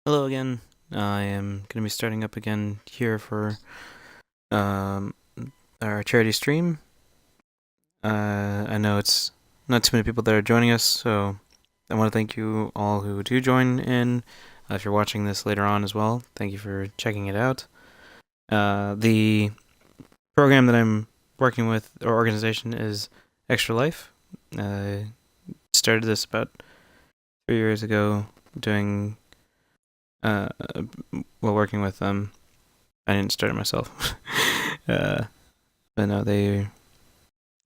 Hello again. I am going to be starting up again here for our charity stream. I know it's not too many people that are joining us, so I want to thank you all who do join in. If you're watching this later on as well, thank you for checking it out. The program that I'm working with, or organization, is Extra Life. I started this about 3 years ago, doing working with them. I didn't start it myself. But no, they're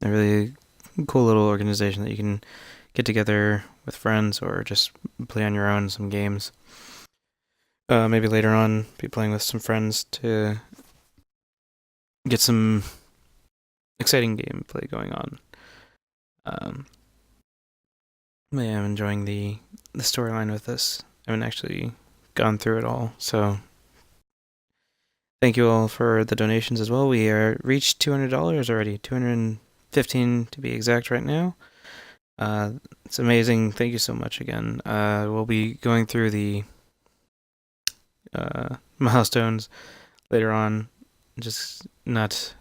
a really cool little organization that you can get together with friends or just play on your own some games. Maybe later on be playing with some friends to get some exciting gameplay going on. But yeah, I'm enjoying the storyline with this. I haven't actually gone through it all, so thank you all for the donations as well. We are reached $200 already, $215 to be exact right now. It's amazing. Thank you so much again. We'll be going through the milestones later on, just not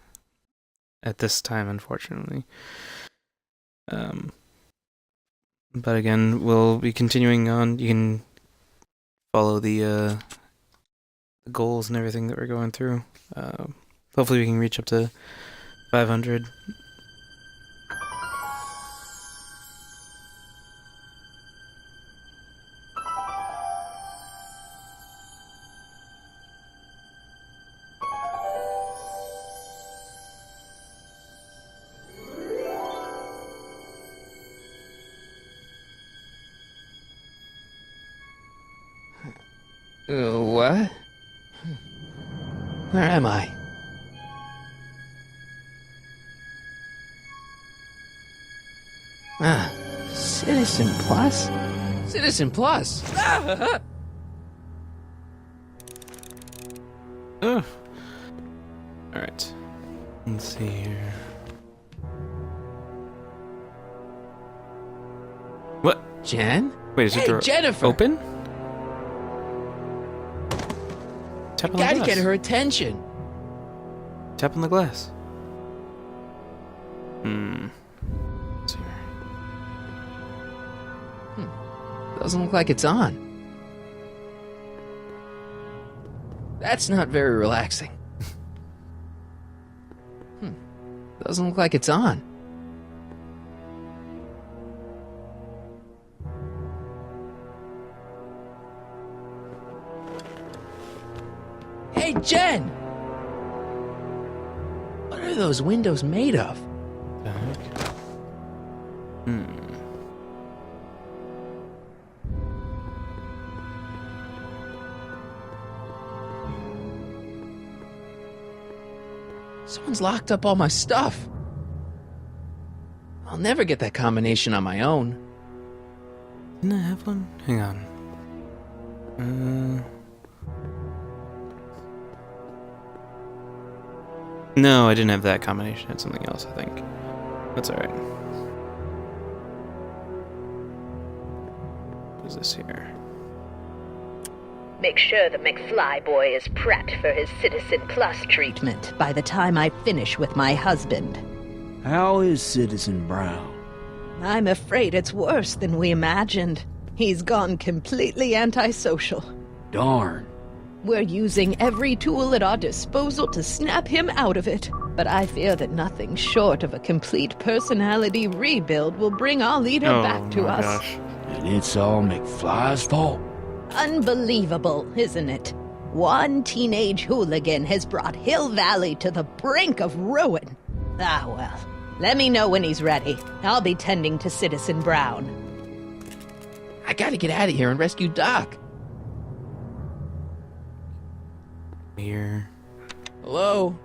at this time, unfortunately. But again, we'll be continuing on. You can follow the goals and everything that we're going through. Hopefully we can reach up to 500. What? Where am I? Citizen Plus? Citizen Plus! Alright. Let's see here. What? Jen? Wait, is Hey, the door Jennifer! open? Tap on the Gotta glass. get her attention. Tap on the glass. Let's see here. Doesn't look like it's on. That's not very relaxing. Doesn't look like it's on. Hey, Jen! What are those windows made of? The heck? Someone's locked up all my stuff. I'll never get that combination on my own. Didn't I have one? Hang on. No, I didn't have that combination. It's something else, I think. That's alright. What is this here? Make sure the McFly boy is prepped for his Citizen Plus treatment by the time I finish with my husband. How is Citizen Brown? I'm afraid it's worse than we imagined. He's gone completely antisocial. Darn. We're using every tool at our disposal to snap him out of it. But I fear that nothing short of a complete personality rebuild will bring our leader Oh back to my us. gosh. And it's all McFly's fault. Unbelievable, isn't it? One teenage hooligan has brought Hill Valley to the brink of ruin. Ah, well. Let me know when he's ready. I'll be tending to Citizen Brown. I gotta get out of here and rescue Doc. Here. Hello?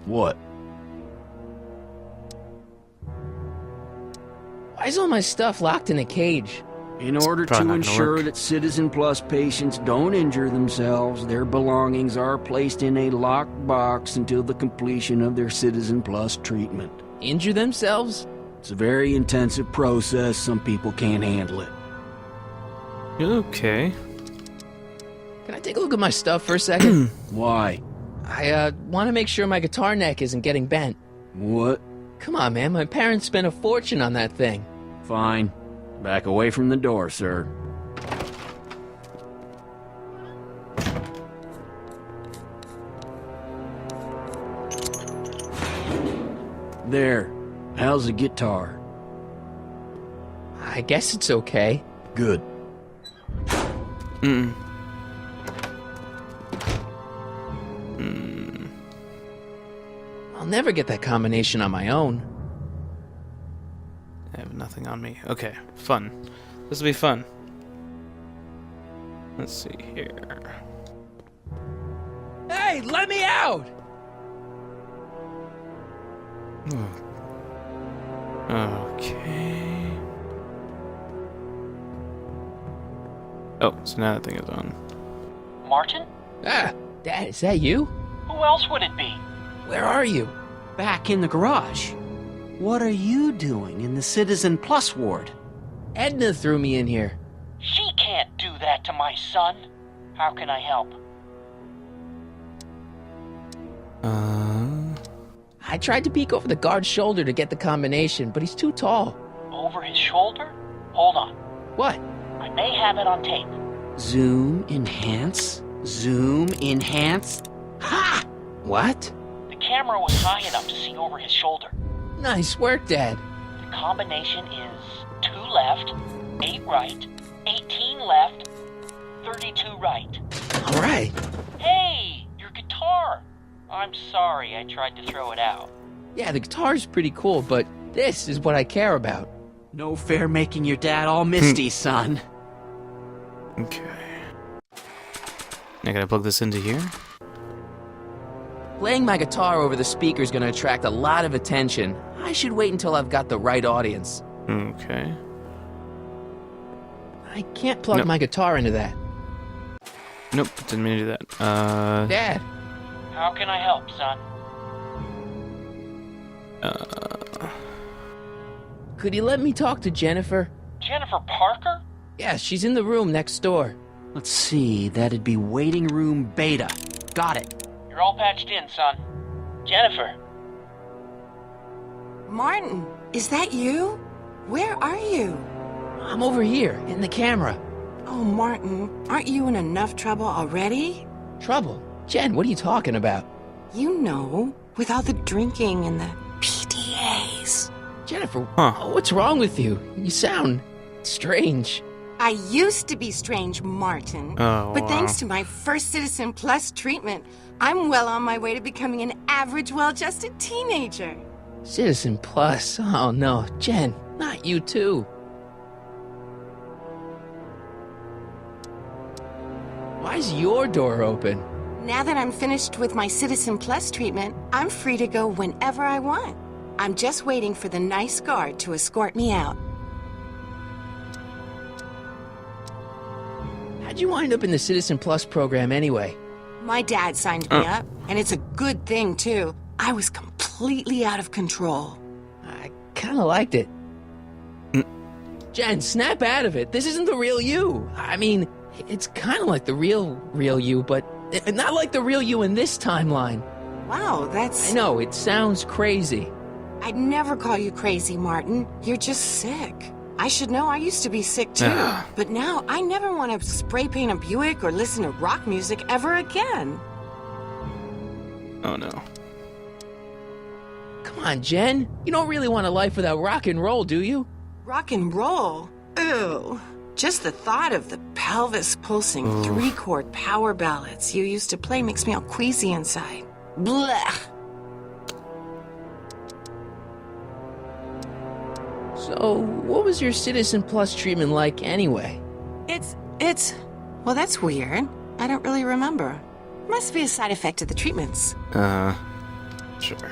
What? Why is all my stuff locked in a cage? In order Probably to not gonna ensure work. that Citizen Plus patients don't injure themselves, their belongings are placed in a locked box until the completion of their Citizen Plus treatment. Injure themselves? It's a very intensive process. Some people can't handle it. Okay. Can I take a look at my stuff for a second? Why? I want to make sure my guitar neck isn't getting bent. What? Come on, man. My parents spent a fortune on that thing. Fine. Back away from the door, sir. There. How's the guitar? I guess it's okay. Good. Mm. I'll never get that combination on my own. I have nothing on me. Okay, fun. This will be fun. Let's see here. Hey, let me out! Okay. Oh, so now that thing is on. Martin? Ah, Dad, is that you? Who else would it be? Where are you? Back in the garage. What are you doing in the Citizen Plus ward? Edna threw me in here. She can't do that to my son. How can I help? I tried to peek over the guard's shoulder to get the combination, but he's too tall. Over his shoulder? Hold on. What? I may have it on tape. Zoom, enhance, zoom, enhance. Ha! What? The camera was high enough to see over his shoulder. Nice work, Dad. The combination is 2 left, 8 right, 18 left, 32 right. All right. Hey, your guitar! I'm sorry I tried to throw it out. Yeah, the guitar's pretty cool, but this is what I care about. No fair making your dad all misty, son. Okay. I gotta plug this into here. Playing my guitar over the speaker's gonna attract a lot of attention. I should wait until I've got the right audience. Okay. I can't plug No. my guitar into that. Nope, didn't mean to do that. Dad, How can I help, son? could you let me talk to Jennifer? Jennifer Parker? Yeah, she's in the room next door. Let's see, that'd be waiting room beta. Got it. You're all patched in, son. Jennifer. Martin, is that you? Where are you? I'm over here, in the camera. Oh, Martin, aren't you in enough trouble already? Trouble? Jen, what are you talking about? You know, with all the drinking and the PDAs. Jennifer, Huh. what's wrong with you? You sound strange. I used to be strange, Martin. Oh, but wow. thanks to my first Citizen Plus treatment, I'm well on my way to becoming an average, well-adjusted teenager. Citizen Plus. Oh no, Jen, not you too. Why's your door open? Now that I'm finished with my Citizen Plus treatment, I'm free to go whenever I want. I'm just waiting for the nice guard to escort me out. How'd you wind up in the Citizen Plus program anyway? My dad signed me up, and it's a good thing, too. I was completely out of control. I kinda liked it. Jen, snap out of it. This isn't the real you. I mean, it's kinda like the real you, but not like the real you in this timeline. Wow, I that's... know, it sounds crazy. I'd never call you crazy, Martin. You're just sick. I should know, I used to be sick too. But now I never want to spray paint a Buick or listen to rock music ever again. Oh no. Come on, Jen. You don't really want a life without rock and roll, do you? Rock and roll? Ew. Just the thought of the pelvis pulsing 3-chord power ballads you used to play makes me all queasy inside. Blech. So, what was your Citizen Plus treatment like anyway? Well, that's weird. I don't really remember. Must be a side effect of the treatments. Sure.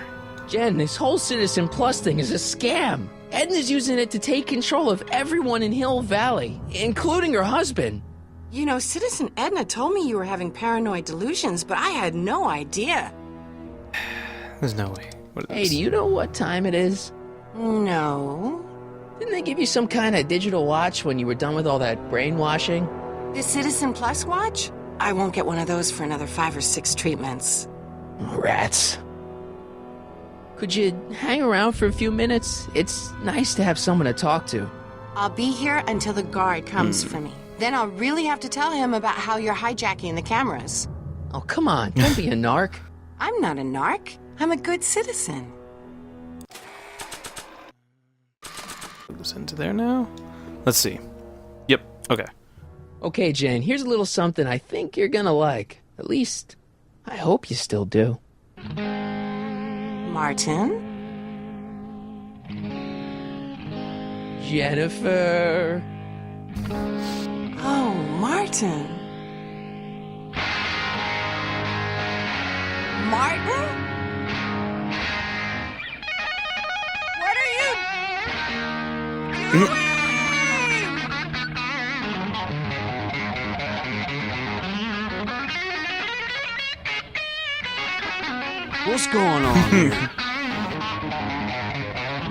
Jen, this whole Citizen Plus thing is a scam. Edna's using it to take control of everyone in Hill Valley, including her husband. You know, Citizen Edna told me you were having paranoid delusions, but I had no idea. There's no way. What is Hey, this? do you know what time it is? No. Didn't they give you some kind of digital watch when you were done with all that brainwashing? The Citizen Plus watch? I won't get one of those for another 5 or 6 treatments. Rats. Could you hang around for a few minutes? It's nice to have someone to talk to. I'll be here until the guard comes for me. Then I'll really have to tell him about how you're hijacking the cameras. Oh, come on. Don't be a narc. I'm not a narc. I'm a good citizen. Put this into there now? Let's see. Yep, okay. Okay, Jen, here's a little something I think you're gonna like. At least, I hope you still do. Martin? Jennifer. Oh, Martin. Martin? What are you doing? What's going on here?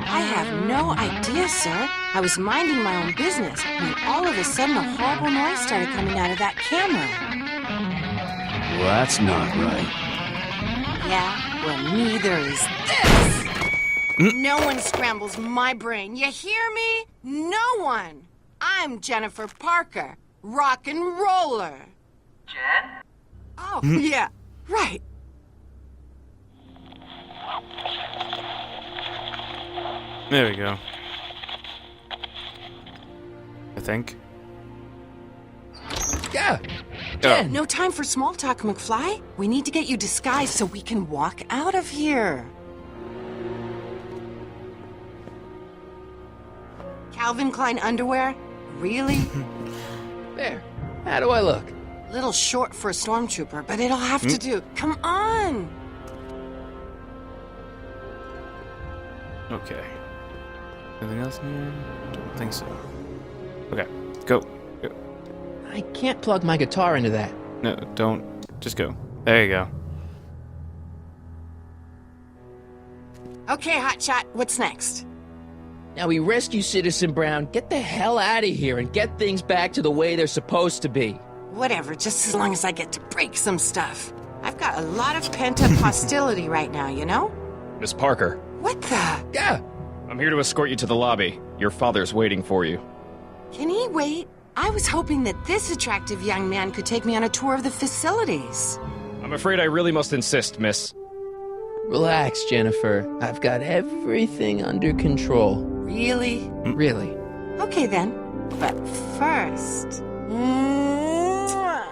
I have no idea, sir. I was minding my own business when all of a sudden a horrible noise started coming out of that camera. Well, that's not right. Yeah, well, neither is this. No one scrambles my brain. You hear me? No one. I'm Jennifer Parker, rock and roller. Jen? Oh, yeah, right. There we go. I think. Yeah. Oh. No time for small talk, McFly. We need to get you disguised so we can walk out of here. Calvin Klein underwear? Really? There. How do I look? Little short for a stormtrooper, but it'll have to do. Come on! Okay. Anything else in here? Don't think so. Okay, go. Go. I can't plug my guitar into that. No, don't. Just go. There you go. Okay, Hotshot, what's next? Now we rescue Citizen Brown, get the hell out of here, and get things back to the way they're supposed to be. Whatever, just as long as I get to break some stuff. I've got a lot of pent-up hostility right now, you know? Miss Parker, What the? Yeah. I'm here to escort you to the lobby. Your father's waiting for you. Can he wait? I was hoping that this attractive young man could take me on a tour of the facilities. I'm afraid I really must insist, miss. Relax, Jennifer. I've got everything under control. Really? Really. Okay then. But first... Mwah.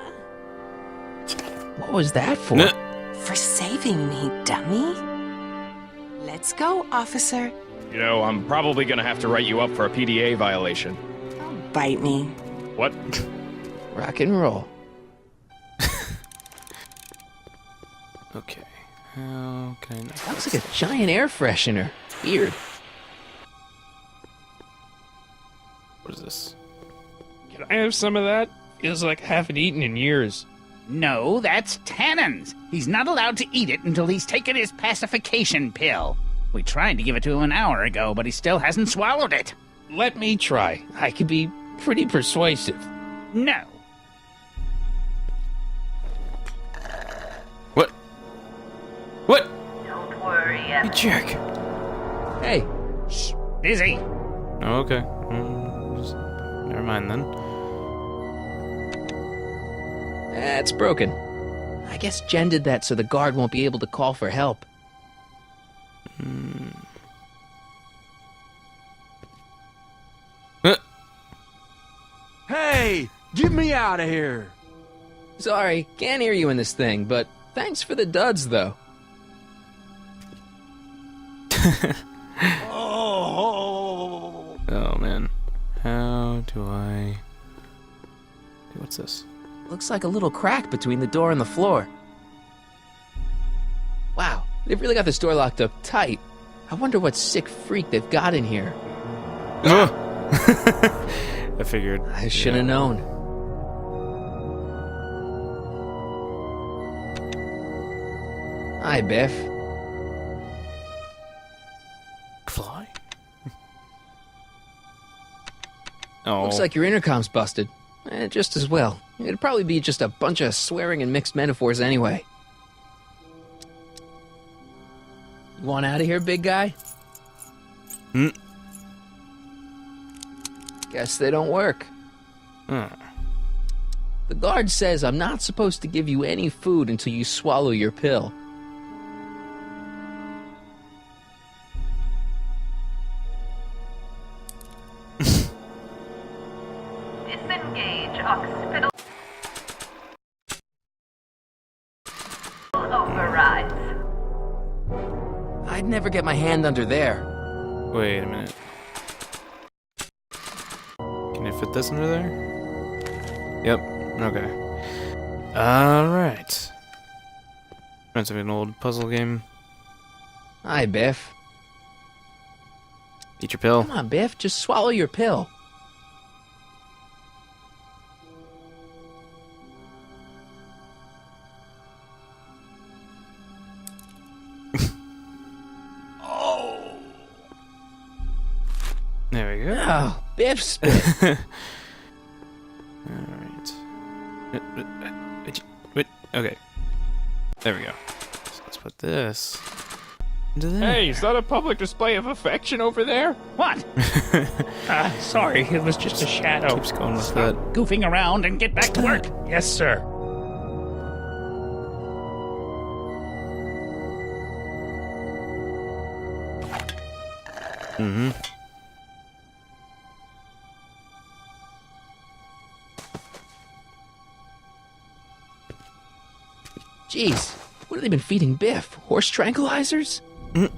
What was that for? Nuh. For saving me, dummy. Let's go, officer. You know, I'm probably gonna have to write you up for a PDA violation. Don't bite me. What? Rock and roll. Okay. How can I not? Looks like a giant air freshener. Weird. What is this? Can I have some of that? Feels like I haven't eaten in years. No, that's Tannen's. He's not allowed to eat it until he's taken his pacification pill. We tried to give it to him an hour ago, but he still hasn't swallowed it. Let me try. I can be pretty persuasive. No. What? What? Don't worry, You jerk. Hey. Shh, busy. Oh, okay. mind then. It's broken. I guess Jen did that so the guard won't be able to call for help. Hey, get me out of here! Sorry, can't hear you in this thing, but thanks for the duds, though. Oh man. How do I... What's this? Looks like a little crack between the door and the floor. Wow, they've really got this door locked up tight. I wonder what sick freak they've got in here. I figured. I should have known. Hi, Biff. Fly? Oh. Looks like your intercom's busted. Just as well. It'd probably be just a bunch of swearing and mixed metaphors anyway. You want out of here, big guy? Guess they don't work. The guard says I'm not supposed to give you any food until you swallow your pill. Disengage hospital overrides. I'd never get my hand under there. Wait a minute. Can I fit this under there? Yep. Okay. Alright. Reminds me of an old puzzle game. Hi, Biff. Eat your pill. Come on, Biff, just swallow your pill. There we go. Oh, Biff spit. Alright. Wait. Okay. There we go. So let's put this into there. Hey, is that a public display of affection over there? What? Sorry, it was just a shadow. Keeps going with that. Goofing around and get back to work. Yes, sir. Mm-hmm. Jeez, what have they been feeding Biff? Horse tranquilizers? You,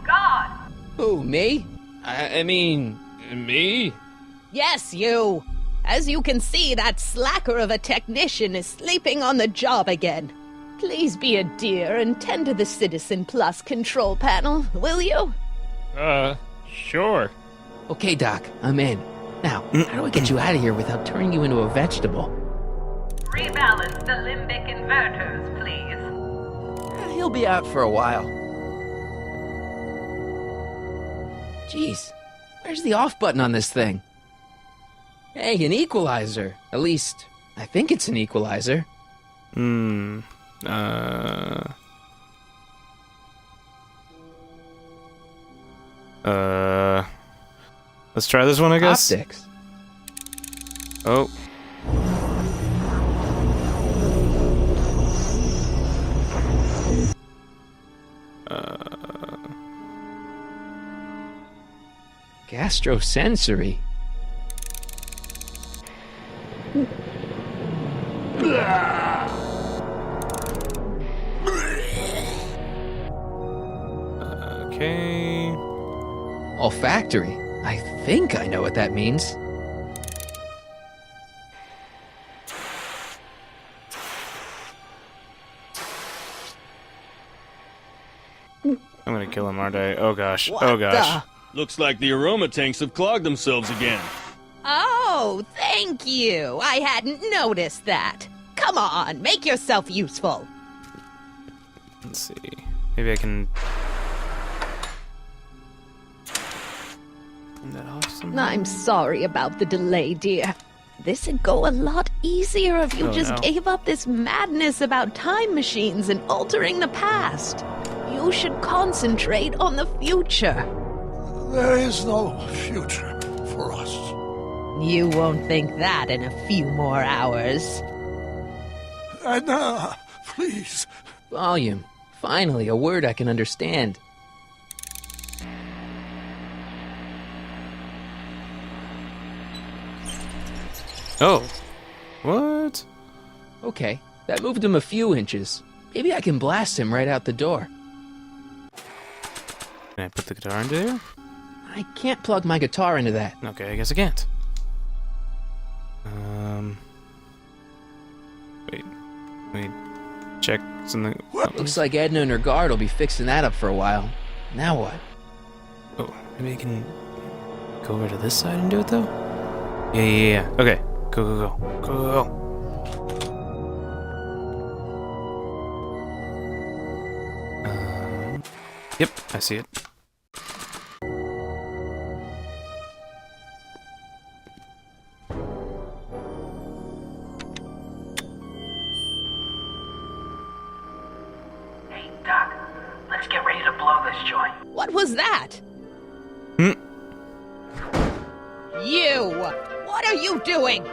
God! Who, me? I mean, Me? Yes, you! As you can see, that slacker of a technician is sleeping on the job again. Please be a dear and tend to the Citizen Plus control panel, will you? Sure. okay, Doc, I'm in. Now, how do I get you out of here without turning you into a vegetable? Rebalance the limbic inverters, please. He'll be out for a while. Jeez, where's the off button on this thing? Hey, an equalizer. At least, I think it's an equalizer. Let's try this one, I guess. Optics. Oh. Gastrosensory. Okay. Olfactory. I think I know what that means. I'm gonna kill him, aren't I? Oh gosh. What Oh gosh. Looks like the aroma tanks have clogged themselves again. Oh, thank you. I hadn't noticed that. Come on, make yourself useful. Let's see. Maybe I can. Turn that off somehow? I'm sorry about the delay, dear. This'd go a lot easier if you Oh, just no. gave up this madness about time machines and altering the past. You should concentrate on the future. There is no future for us. You won't think that in a few more hours. Edna, please. Volume. Finally, a word I can understand. Oh. What? Okay, that moved him a few inches. Maybe I can blast him right out the door. Can I put the guitar into there? I can't plug my guitar into that. Okay, I guess I can't. Wait. Check something. Looks like Edna and her guard will be fixing that up for a while. Now what? Oh, maybe I can go over to this side and do it though? Yeah. Okay. Go. Yep, I see it. Hey, Doc, let's get ready to blow this joint. What was that? You! What are you doing?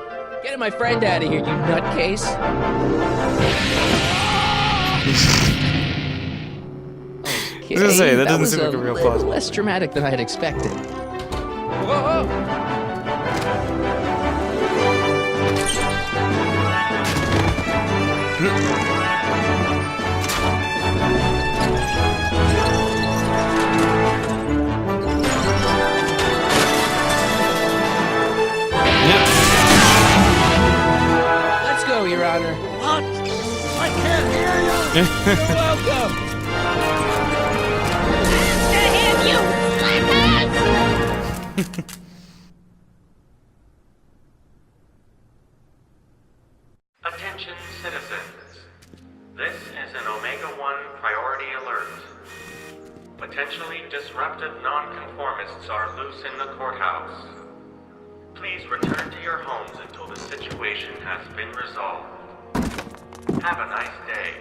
Getting my friend out of here, you nutcase. Okay, I was gonna say, that doesn't was seem like a real little pause. less dramatic than I had expected. Let's go, Your Honor. What? I can't hear you. You're welcome. Attention citizens. This is an Omega-1 priority alert. Potentially disruptive nonconformists are loose in the courthouse. Please return to your homes until the situation has been resolved. Have a nice day.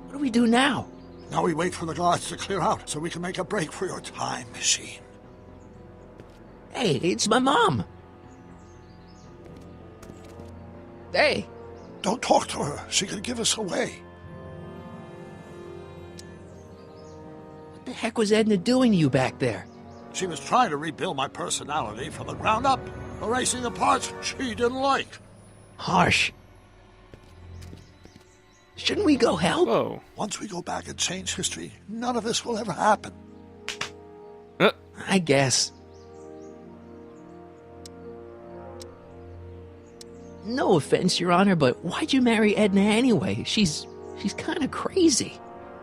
What do we do now? Now we wait for the guards to clear out so we can make a break for your time machine. Hey, it's my mom. Hey. Don't talk to her. She could give us away. What the heck was Edna doing to you back there? She was trying to rebuild my personality from the ground up, erasing the parts she didn't like. Harsh. Shouldn't we go help? Whoa. Once we go back and change history, none of this will ever happen. I guess. No offense, Your Honor, but why'd you marry Edna anyway? She's kind of crazy.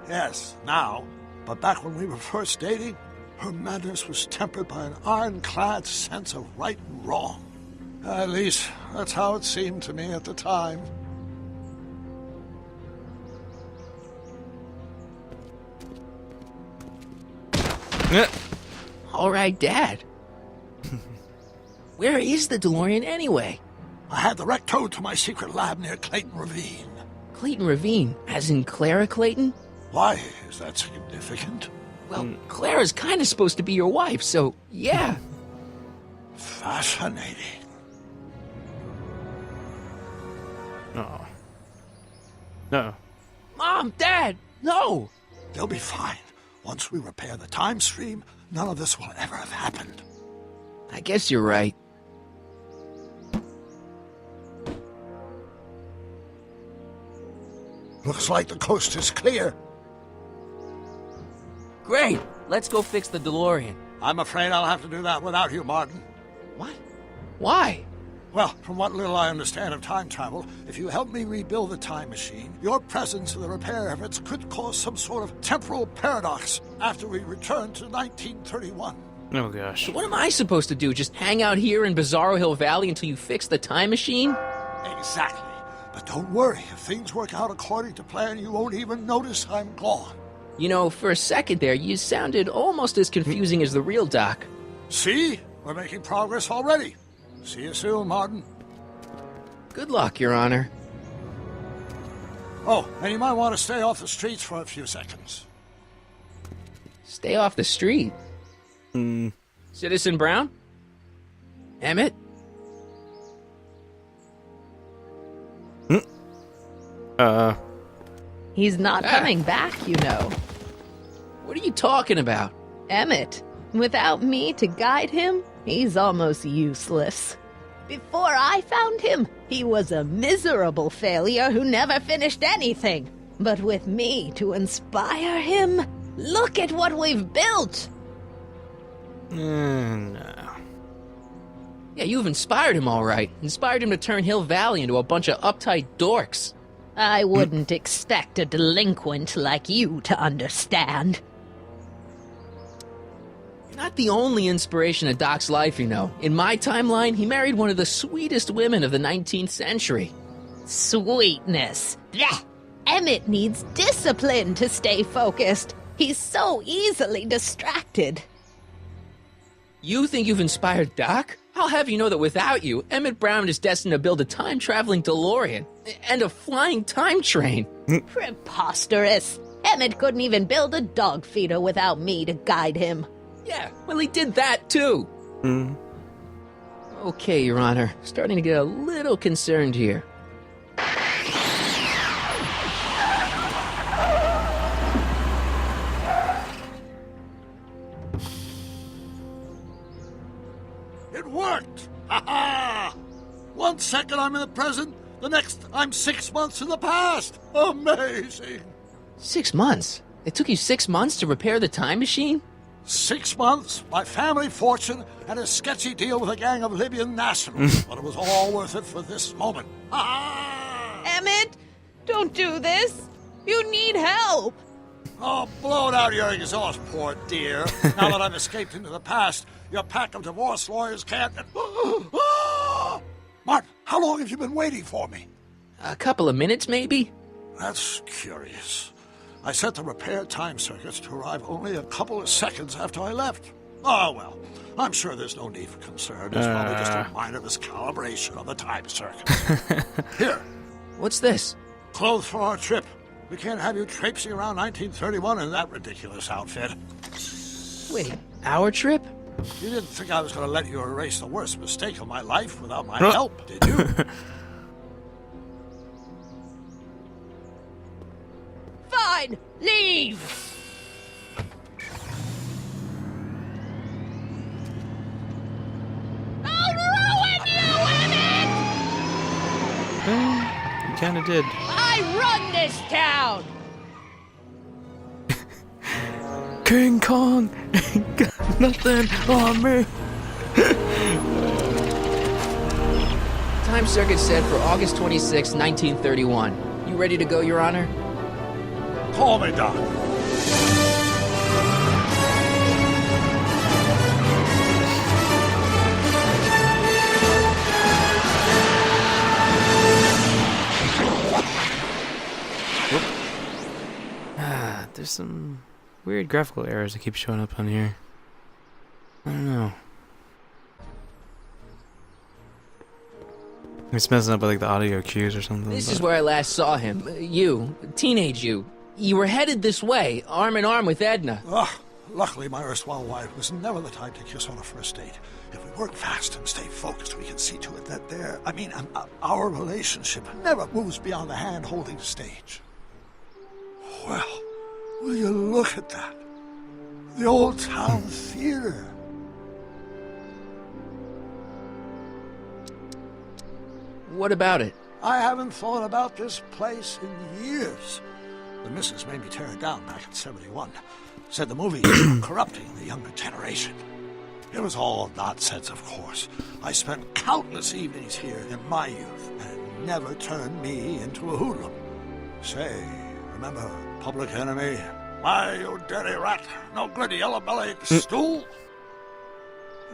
Yes, now. But back when we were first dating, her madness was tempered by an ironclad sense of right and wrong. At least, that's how it seemed to me at the time. All right, Dad. Where is the DeLorean anyway? I had the wreck towed to my secret lab near Clayton Ravine. Clayton Ravine, as in Clara Clayton? Why is that significant? Well, Clara's kind of supposed to be your wife, so yeah. Fascinating. Oh. No. Mom, Dad, no! They'll be fine. Once we repair the time stream, none of this will ever have happened. I guess you're right. Looks like the coast is clear. Great! Let's go fix the DeLorean. I'm afraid I'll have to do that without you, Martin. What? Why? Well, from what little I understand of time travel, if you help me rebuild the time machine, your presence in the repair efforts could cause some sort of temporal paradox after we return to 1931. Oh gosh. So what am I supposed to do? Just hang out here in Bizarro Hill Valley until you fix the time machine? Exactly. But don't worry, if things work out according to plan, you won't even notice I'm gone. You know, for a second there, you sounded almost as confusing as the real Doc. See? We're making progress already. See you soon, Martin. Good luck, Your Honor. Oh, and you might want to stay off the streets for a few seconds. Stay off the street. Citizen Brown? Emmett? He's not coming back, you know. What are you talking about? Emmett. Without me to guide him, he's almost useless. Before I found him, he was a miserable failure who never finished anything. But with me to inspire him, look at what we've built! No. Yeah, you've inspired him all right. Inspired him to turn Hill Valley into a bunch of uptight dorks. I wouldn't expect a delinquent like you to understand. You're not the only inspiration of Doc's life, you know. In my timeline, he married one of the sweetest women of the 19th century. Sweetness. Blech. Emmett needs discipline to stay focused. He's so easily distracted. You think you've inspired Doc? I'll have you know that without you, Emmett Brown is destined to build a time-traveling DeLorean and a flying time train. Preposterous. Emmett couldn't even build a dog feeder without me to guide him. Yeah, well, he did that, too. Okay, Your Honor. Starting to get a little concerned here. It worked! Ha-ha! 1 second I'm in the present, the next I'm 6 months in the past. Amazing! 6 months? It took you 6 months to repair the time machine? 6 months, my family fortune, and a sketchy deal with a gang of Libyan nationals. But it was all worth it for this moment. Ha-ha! Emmett, don't do this. You need help. Oh, blow it out of your exhaust, poor dear. Now that I've escaped into the past, your pack of divorce lawyers can't... Martin, how long have you been waiting for me? A couple of minutes, maybe? That's curious. I set the repair time circuits to arrive only a couple of seconds after I left. Oh, well, I'm sure there's no need for concern. It's probably just a minor miscalibration of the time circuits. Here. What's this? Clothes for our trip. We can't have you traipsing around 1931 in that ridiculous outfit. Wait, our trip? You didn't think I was going to let you erase the worst mistake of my life without my help, did you? Fine, leave. I'll ruin you, Emmett! You kinda did. I run this town! King Kong ain't got nothing on me. Time circuit set for August 26, 1931. You ready to go, Your Honor? Call me, Doc. There's some weird graphical errors that keep showing up on here. I don't know. It's messing up with like the audio cues or something. This is where I last saw him. You, teenage you. You were headed this way, arm in arm with Edna. Luckily, my erstwhile wife was never the type to kiss on a first date. If we work fast and stay focused, we can see to it that our relationship never moves beyond the hand-holding stage. Well, will you look at that? The Old Town Theater. What about it? I haven't thought about this place in years. The missus made me tear it down back in '71. Said the movie was corrupting the younger generation. It was all nonsense, of course. I spent countless evenings here in my youth, and it never turned me into a hoodlum. Say, remember Public Enemy? Why, you dirty rat, no good yellow-bellied stool?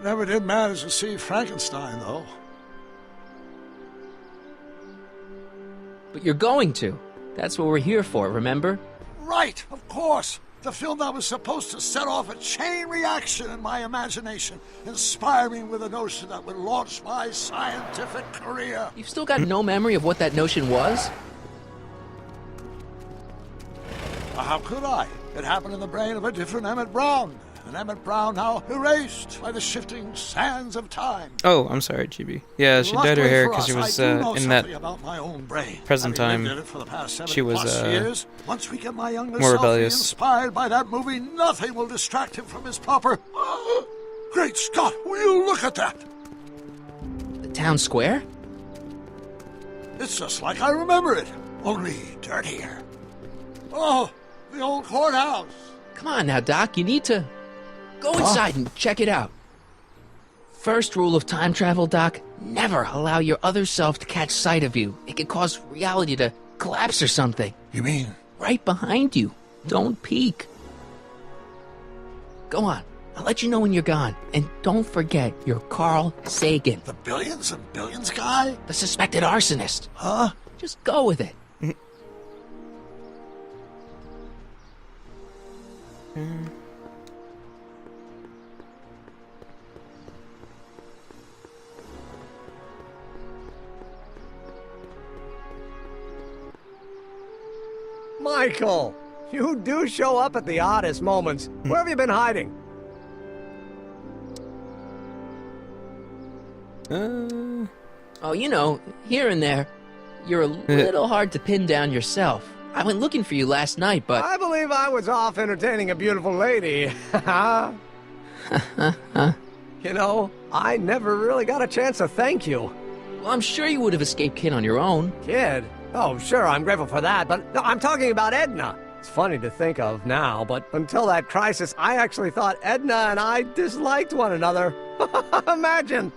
Never did manage to see Frankenstein, though. But you're going to. That's what we're here for, remember? Right, of course. The film that was supposed to set off a chain reaction in my imagination, inspire me with a notion that would launch my scientific career. You've still got no memory of what that notion was? How could I? It happened in the brain of a different Emmett Brown. An Emmett Brown now erased by the shifting sands of time. Oh, I'm sorry, GB. Yeah, she dyed her hair because she was in that about my own brain. present time. She was years. Once we get my younger more self rebellious. inspired by that movie, nothing will distract him from his proper. Great Scott! Will you look at that? The town square? It's just like I remember it, only dirtier. Oh, the old courthouse. Come on now, Doc. You need to go inside and check it out. First rule of time travel, Doc: never allow your other self to catch sight of you. It could cause reality to collapse or something. You mean? Right behind you. Don't peek. Go on. I'll let you know when you're gone. And don't forget, you're Carl Sagan. The billions and billions guy? The suspected arsonist. Huh? Just go with it. Michael, you do show up at the oddest moments. Where have you been hiding? Oh, you know, here and there. You're a little hard to pin down yourself. I went looking for you last night, but... I believe I was off entertaining a beautiful lady. You know, I never really got a chance to thank you. Well, I'm sure you would have escaped Kid on your own. Kid? Oh, sure, I'm grateful for that, but no, I'm talking about Edna. It's funny to think of now, but until that crisis, I actually thought Edna and I disliked one another. Imagine!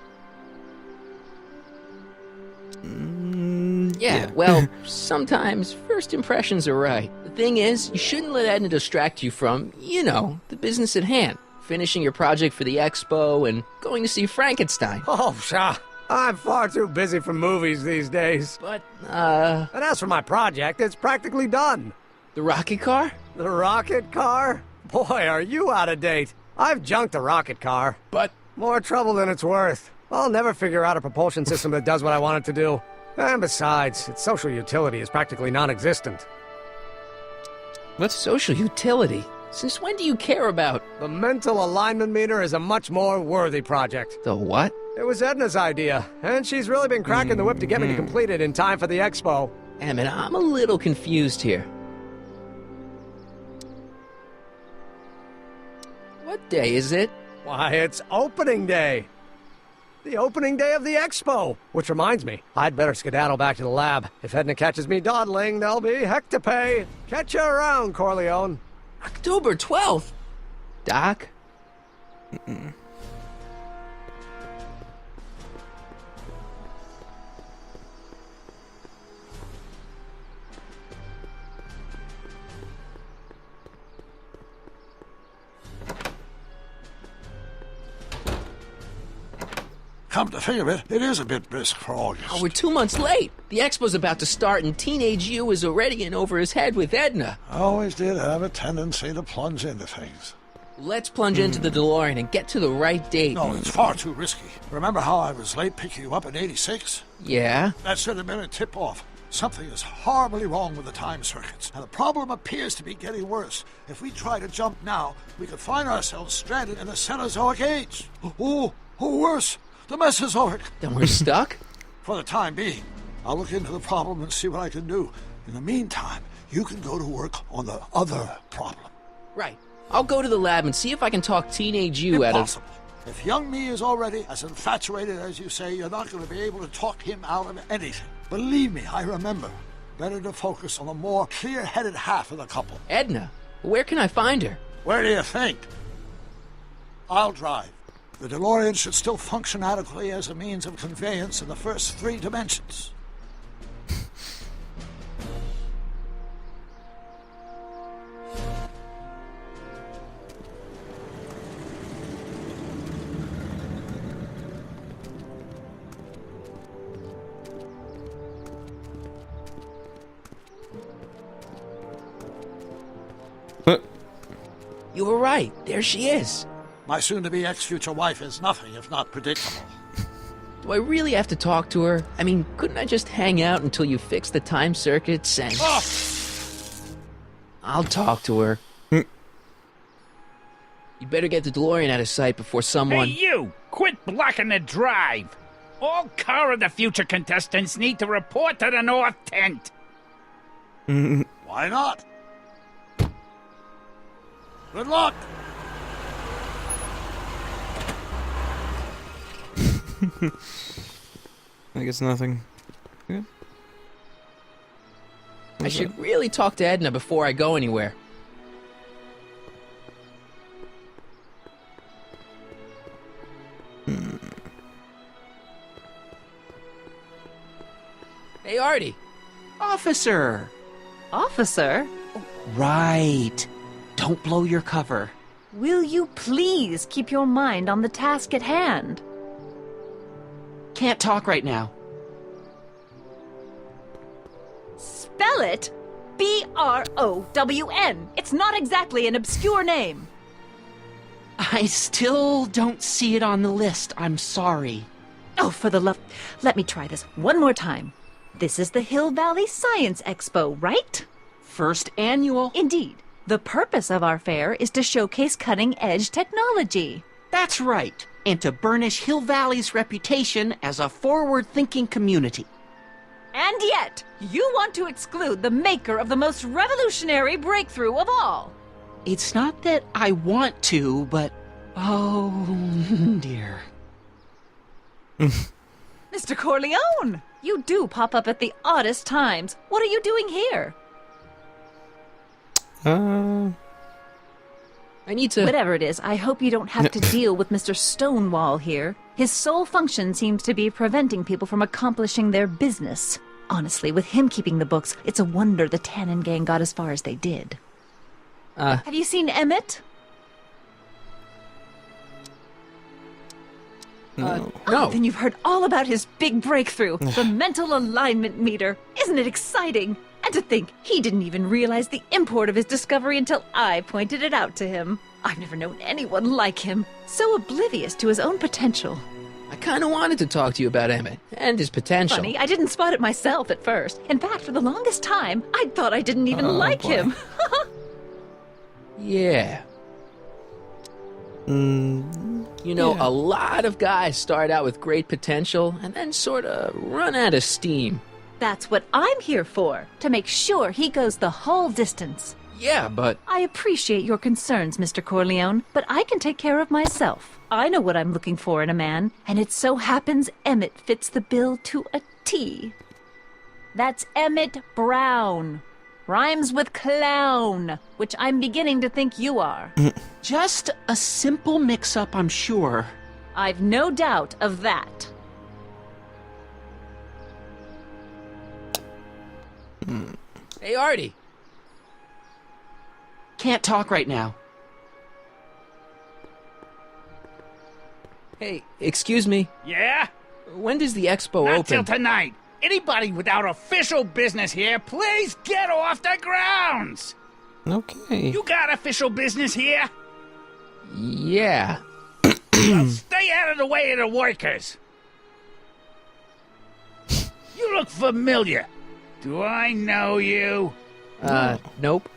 Yeah, well, sometimes first impressions are right. The thing is, you shouldn't let Edna distract you from, you know, the business at hand. Finishing your project for the expo and going to see Frankenstein. Oh, pshaw. I'm far too busy for movies these days. But, And as for my project, it's practically done. The rocket car? The rocket car? Boy, are you out of date. I've junked the rocket car. But... more trouble than it's worth. I'll never figure out a propulsion system that does what I want it to do. And besides, its social utility is practically non-existent. What social utility? Since when do you care about... The mental alignment meter is a much more worthy project. The what? It was Edna's idea, and she's really been cracking the whip to get me to complete it in time for the expo. Emmett, I'm a little confused here. What day is it? Why, it's opening day. The opening day of the expo. Which reminds me, I'd better skedaddle back to the lab. If Edna catches me dawdling, there'll be heck to pay. Catch you around, Corleone. October 12th? Doc? Come to think of it, it is a bit brisk for August. Oh, we're 2 months late. The expo's about to start and Teenage You is already in over his head with Edna. I always did have a tendency to plunge into things. Let's plunge into the DeLorean and get to the right date. No, it's far too risky. Remember how I was late picking you up in '86? Yeah? That should have been a tip-off. Something is horribly wrong with the time circuits, and the problem appears to be getting worse. If we try to jump now, we could find ourselves stranded in the Cenozoic age. Oh, worse, the Mesozoic. Then we're stuck? For the time being. I'll look into the problem and see what I can do. In the meantime, you can go to work on the other problem. Right. I'll go to the lab and see if I can talk Teenage You out of... Impossible. If young me is already as infatuated as you say, you're not going to be able to talk him out of anything. Believe me, I remember. Better to focus on the more clear-headed half of the couple. Edna? Where can I find her? Where do you think? I'll drive. The DeLorean should still function adequately as a means of conveyance in the first 3 dimensions. You were right. There she is. My soon-to-be ex-future wife is nothing if not predictable. Do I really have to talk to her? I mean, couldn't I just hang out until you fix the time circuits and... Oh! I'll talk to her. You better get the DeLorean out of sight before someone... Hey, you! Quit blocking the drive! All car of the future contestants need to report to the North Tent! Why not? Good luck! I guess nothing. Yeah. I should really talk to Edna before I go anywhere. Hey, Artie. Officer! Officer? Right. Don't blow your cover. Will you please keep your mind on the task at hand? Can't talk right now. Spell it B-R-O-W-N. It's not exactly an obscure name. I still don't see it on the list. I'm sorry. Oh, for the love... Let me try this one more time. This is the Hill Valley Science Expo, right? First annual. Indeed. The purpose of our fair is to showcase cutting-edge technology. That's right. And to burnish Hill Valley's reputation as a forward-thinking community. And yet, you want to exclude the maker of the most revolutionary breakthrough of all. It's not that I want to, but... oh, dear. Mr. Corleone! You do pop up at the oddest times. What are you doing here? I need to... Whatever it is, I hope you don't have to deal with Mr. Stonewall here. His sole function seems to be preventing people from accomplishing their business. Honestly, with him keeping the books, it's a wonder the Tannen gang got as far as they did. Have you seen Emmett? No. Oh, then you've heard all about his big breakthrough, the mental alignment meter. Isn't it exciting? And to think, he didn't even realize the import of his discovery until I pointed it out to him. I've never known anyone like him, so oblivious to his own potential. I kind of wanted to talk to you about Emmett and his potential. Funny, I didn't spot it myself at first. In fact, for the longest time, I thought I didn't even like him. Yeah. You know, a lot of guys start out with great potential and then sort of run out of steam. That's what I'm here for, to make sure he goes the whole distance. Yeah, but... I appreciate your concerns, Mr. Corleone, but I can take care of myself. I know what I'm looking for in a man, and it so happens Emmett fits the bill to a T. That's Emmett Brown. Rhymes with clown, which I'm beginning to think you are. Just a simple mix-up, I'm sure. I've no doubt of that. Hey, Artie. Can't talk right now. Hey, excuse me. Yeah? When does the expo Not open? till tonight. Anybody without official business here, please get off the grounds! Okay. You got official business here? Yeah. Well, stay out of the way of the workers. You look familiar. Do I know you? Nope.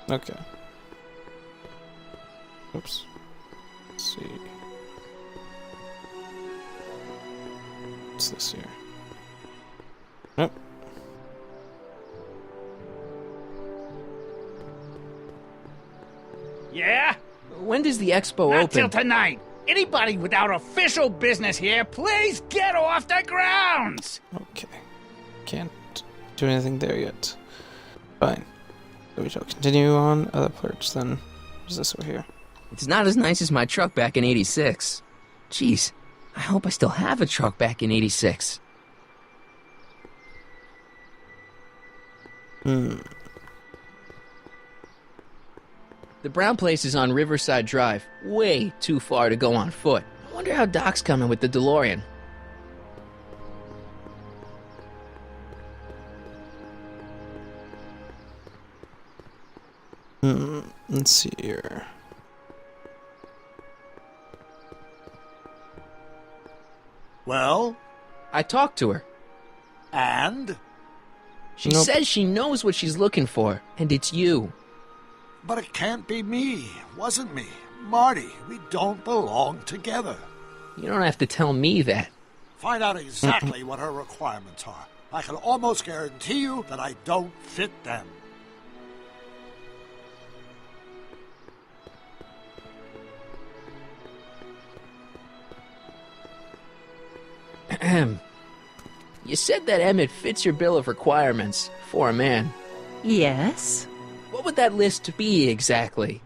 Okay. Oops. Let's see. What's this here? Nope. Yeah? When does the expo Not open? till tonight. Anybody without official business here, please get off the grounds! Okay. Can't do anything there yet. Fine. So we shall continue on other parts then. What's this over here? It's not as nice as my truck back in '86. Jeez, I hope I still have a truck back in '86. The brown place is on Riverside Drive. Way too far to go on foot. I wonder how Doc's coming with the DeLorean. Let's see here. Well? I talked to her. And? She says she knows what she's looking for, and it's you. But it can't be me. Wasn't me. Marty, we don't belong together. You don't have to tell me that. Find out exactly what her requirements are. I can almost guarantee you that I don't fit them. You said that Emmett fits your bill of requirements for a man. Yes? What would that list be exactly?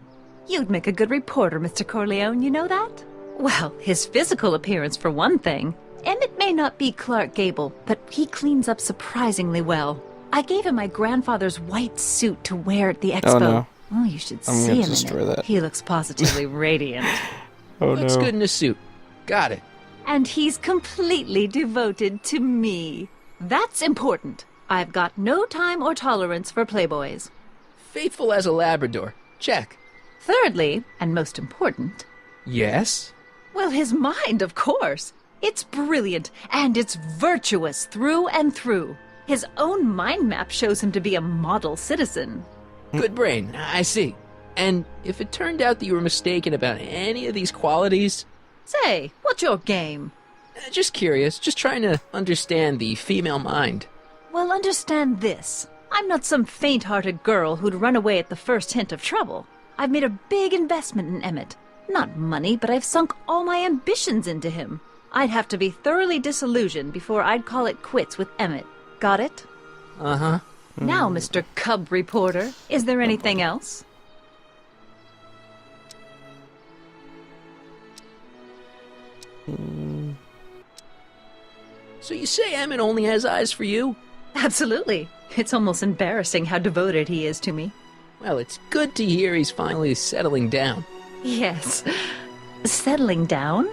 You'd make a good reporter, Mr. Corleone, you know that? Well, his physical appearance for one thing. Emmett may not be Clark Gable, but he cleans up surprisingly well. I gave him my grandfather's white suit to wear at the expo. Oh, no. Oh, you should I'm see gonna him destroy in it. that. He looks positively radiant. Oh, Looks no. good in a suit. Got it. And he's completely devoted to me. That's important. I've got no time or tolerance for playboys. Faithful as a Labrador. Check. Thirdly, and most important, Yes? well, his mind, of course. It's brilliant, and it's virtuous through and through. His own mind map shows him to be a model citizen. Good brain. I see. And if it turned out that you were mistaken about any of these qualities... Say, what's your game? Just curious. Just trying to understand the female mind. Well, understand this. I'm not some faint-hearted girl who'd run away at the first hint of trouble. I've made a big investment in Emmett. Not money, but I've sunk all my ambitions into him. I'd have to be thoroughly disillusioned before I'd call it quits with Emmett. Got it? Uh-huh. Now, Mr. Cub Reporter, is there anything else? So you say Emmett only has eyes for you? Absolutely. It's almost embarrassing how devoted he is to me. Well, it's good to hear he's finally settling down. Yes. Settling down?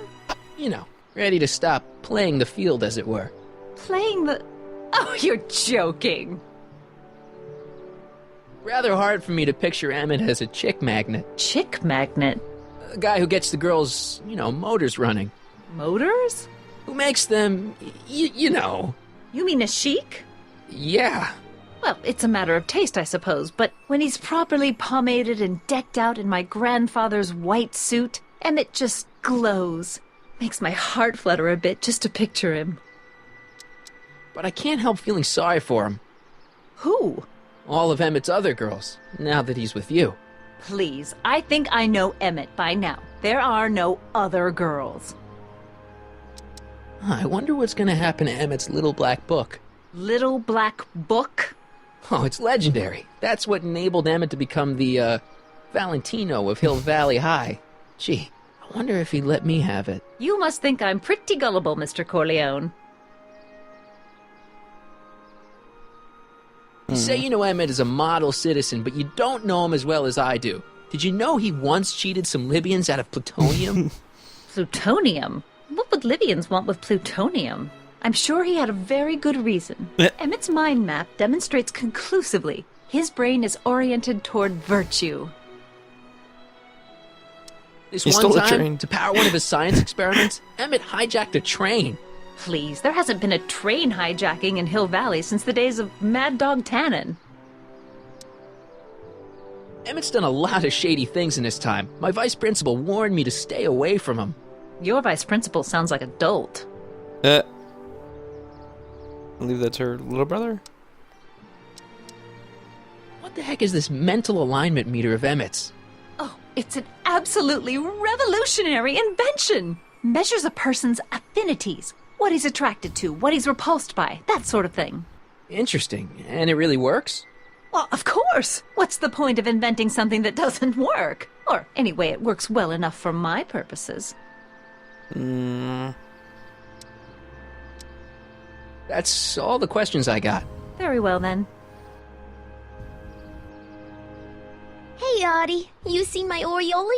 You know, ready to stop playing the field, as it were. Playing the... Oh, you're joking. Rather hard for me to picture Emmett as a chick magnet. Chick magnet? A guy who gets the girls, motors running. Motors? Who makes them, you know. You mean a chic? Yeah. Well, it's a matter of taste, I suppose, but when he's properly pomaded and decked out in my grandfather's white suit, Emmett just glows. Makes my heart flutter a bit just to picture him. But I can't help feeling sorry for him. Who? All of Emmett's other girls, now that he's with you. Please, I think I know Emmett by now. There are no other girls. I wonder what's going to happen to Emmett's little black book. Little black book? Oh, it's legendary. That's what enabled Emmett to become the, Valentino of Hill Valley High. Gee, I wonder if he'd let me have it. You must think I'm pretty gullible, Mr. Corleone. You say you know Emmett is a model citizen, but you don't know him as well as I do. Did you know he once cheated some Libyans out of plutonium? Plutonium? What would Libyans want with plutonium? I'm sure he had a very good reason. Emmett's mind map demonstrates conclusively his brain is oriented toward virtue. This He one stole a time, train. to power one of his science experiments, Emmett hijacked a train. Please, there hasn't been a train hijacking in Hill Valley since the days of Mad Dog Tannen. Emmett's done a lot of shady things in his time. My vice principal warned me to stay away from him. Your vice principal sounds like a dolt. I believe that's her little brother. What the heck is this mental alignment meter of Emmett's? Oh, it's an absolutely revolutionary invention! Measures a person's affinities, what he's attracted to, what he's repulsed by, that sort of thing. Interesting. And it really works? Well, of course! What's the point of inventing something that doesn't work? Or, anyway, it works well enough for my purposes. That's all the questions I got. Very well, then. Hey, Audie. You seen my Oriole?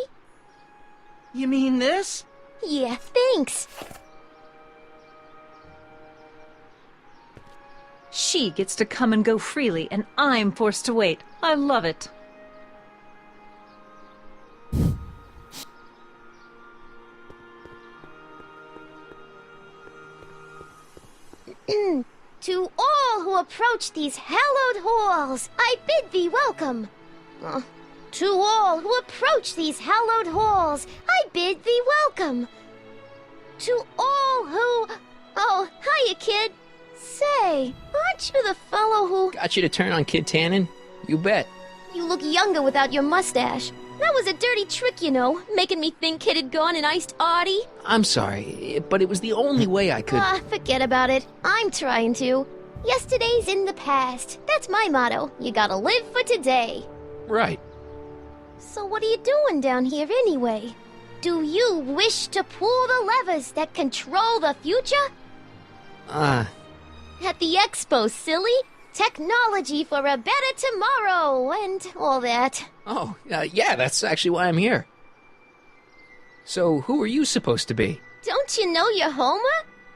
You mean this? Yeah, thanks. She gets to come and go freely, and I'm forced to wait. I love it. To all who approach these hallowed halls, I bid thee welcome. To all who approach these hallowed halls, I bid thee welcome. To all who... Oh, hiya, kid. Say, aren't you the fellow who... Got you to turn on Kid Tannen? You bet. You look younger without your mustache. That was a dirty trick, you know, making me think Kid had gone and iced Artie. I'm sorry, but it was the only way I could... Forget about it. I'm trying to. Yesterday's in the past. That's my motto. You gotta live for today. Right. So what are you doing down here anyway? Do you wish to pull the levers that control the future? At the expo, silly. Technology for a better tomorrow, and all that. Oh, yeah, that's actually why I'm here. So, who are you supposed to be? Don't you know your Homer?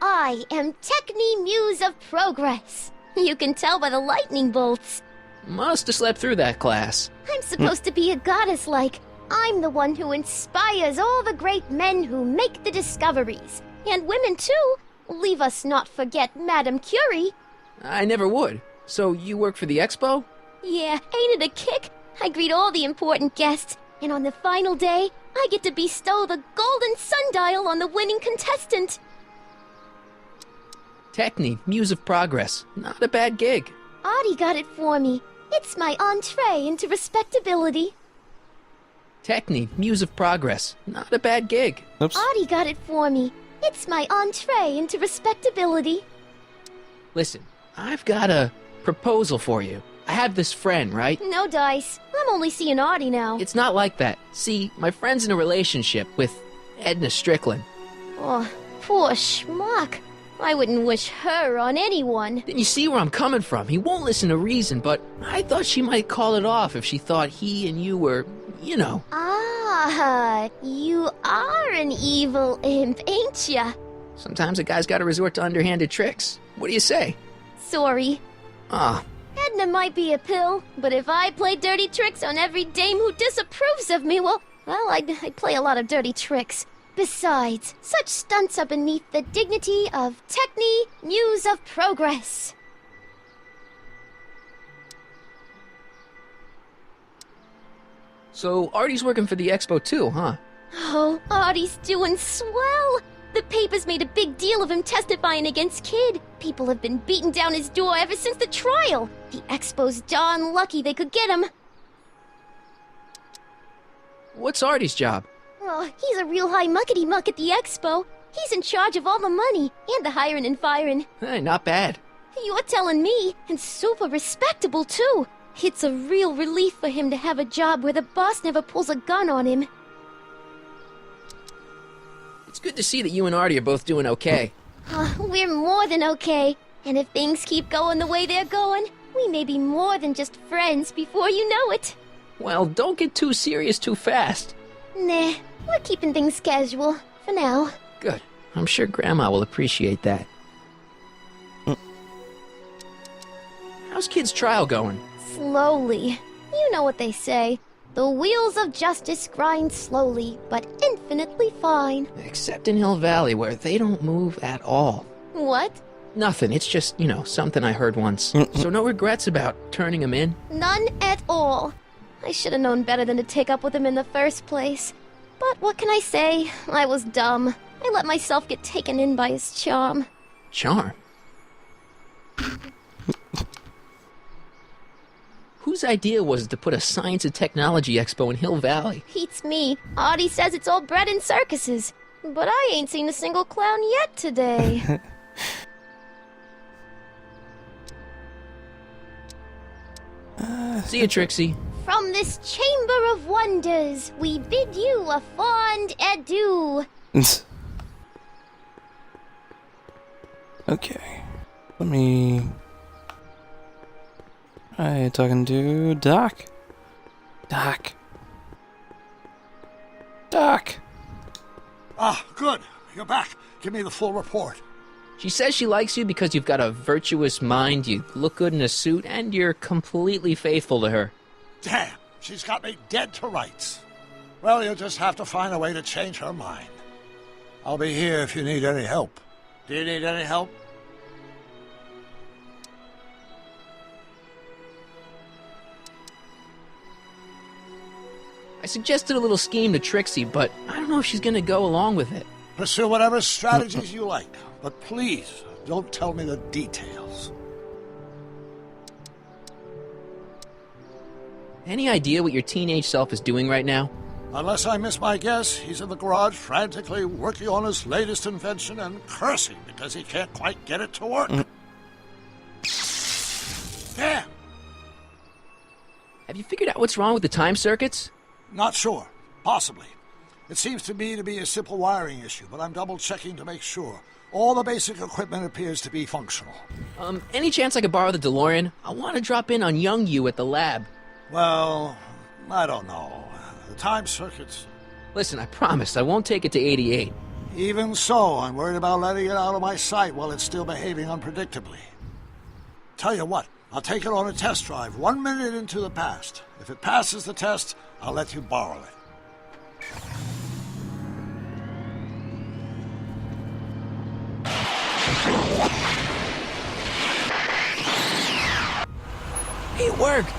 I am Techni Muse of Progress. You can tell by the lightning bolts. Must have slept through that class. I'm supposed to be a goddess-like. I'm the one who inspires all the great men who make the discoveries. And women, too. Leave us not forget Madame Curie. I never would. So, you work for the expo? Yeah, ain't it a kick? I greet all the important guests, and on the final day, I get to bestow the golden sundial on the winning contestant. Techni, Muse of Progress. Not a bad gig. Artie got it for me. It's my entree into respectability. Techni, Muse of Progress. Not a bad gig. Oops. Artie got it for me. It's my entree into respectability. Listen, I've got a proposal for you. I have this friend, right? No dice. I'm only seeing Artie now. It's not like that. See, my friend's in a relationship with Edna Strickland. Oh, poor schmuck. I wouldn't wish her on anyone. Then you see where I'm coming from. He won't listen to reason, but I thought she might call it off if she thought he and you were, you know. Ah, you are an evil imp, ain't ya? Sometimes a guy's gotta resort to underhanded tricks. What do you say? Sorry. Ah. Edna might be a pill, but if I play dirty tricks on every dame who disapproves of me, well, I'd play a lot of dirty tricks. Besides, such stunts are beneath the dignity of Techni, Muse of Progress. So, Artie's working for the expo too, huh? Oh, Artie's doing swell. The papers made a big deal of him testifying against Kid. People have been beating down his door ever since the trial. The expo's darn lucky they could get him. What's Artie's job? Oh, he's a real high muckety-muck at the expo. He's in charge of all the money, and the hiring and firing. Hey, not bad. You're telling me, and super respectable, too. It's a real relief for him to have a job where the boss never pulls a gun on him. It's good to see that you and Artie are both doing okay. We're more than okay. And if things keep going the way they're going, we may be more than just friends before you know it. Well, don't get too serious too fast. Nah, we're keeping things casual, for now. Good. I'm sure Grandma will appreciate that. How's Kid's trial going? Slowly. You know what they say. The wheels of justice grind slowly, but infinitely fine. Except in Hill Valley, where they don't move at all. What? Nothing. It's just, something I heard once. So no regrets about turning him in? None at all. I should have known better than to take up with him in the first place. But what can I say? I was dumb. I let myself get taken in by his charm. Charm? Whose idea was it to put a science and technology expo in Hill Valley? Beats me. Artie says it's all bred in circuses. But I ain't seen a single clown yet today. See you, Trixie. From this chamber of wonders, we bid you a fond adieu. Okay. Let me... Hi, talking to Doc. Doc. Ah, good. You're back. Give me the full report. She says she likes you because you've got a virtuous mind, you look good in a suit, and you're completely faithful to her. Damn, she's got me dead to rights. Well, you'll just have to find a way to change her mind. I'll be here if you need any help. Do you need any help? suggested a little scheme to Trixie, but I don't know if she's gonna go along with it. Pursue whatever strategies you like, but please don't tell me the details. Any idea what your teenage self is doing right now? Unless I miss my guess, he's in the garage frantically working on his latest invention and cursing because he can't quite get it to work. There! Have you figured out what's wrong with the time circuits? Not sure. Possibly. It seems to me to be a simple wiring issue, but I'm double-checking to make sure. All the basic equipment appears to be functional. Any chance I could borrow the DeLorean? I want to drop in on young you at the lab. Well, I don't know. The time circuits... Listen, I promise I won't take it to 88. Even so, I'm worried about letting it out of my sight while it's still behaving unpredictably. Tell you what, I'll take it on a test drive 1 minute into the past. If it passes the test, I'll let you borrow it. It worked!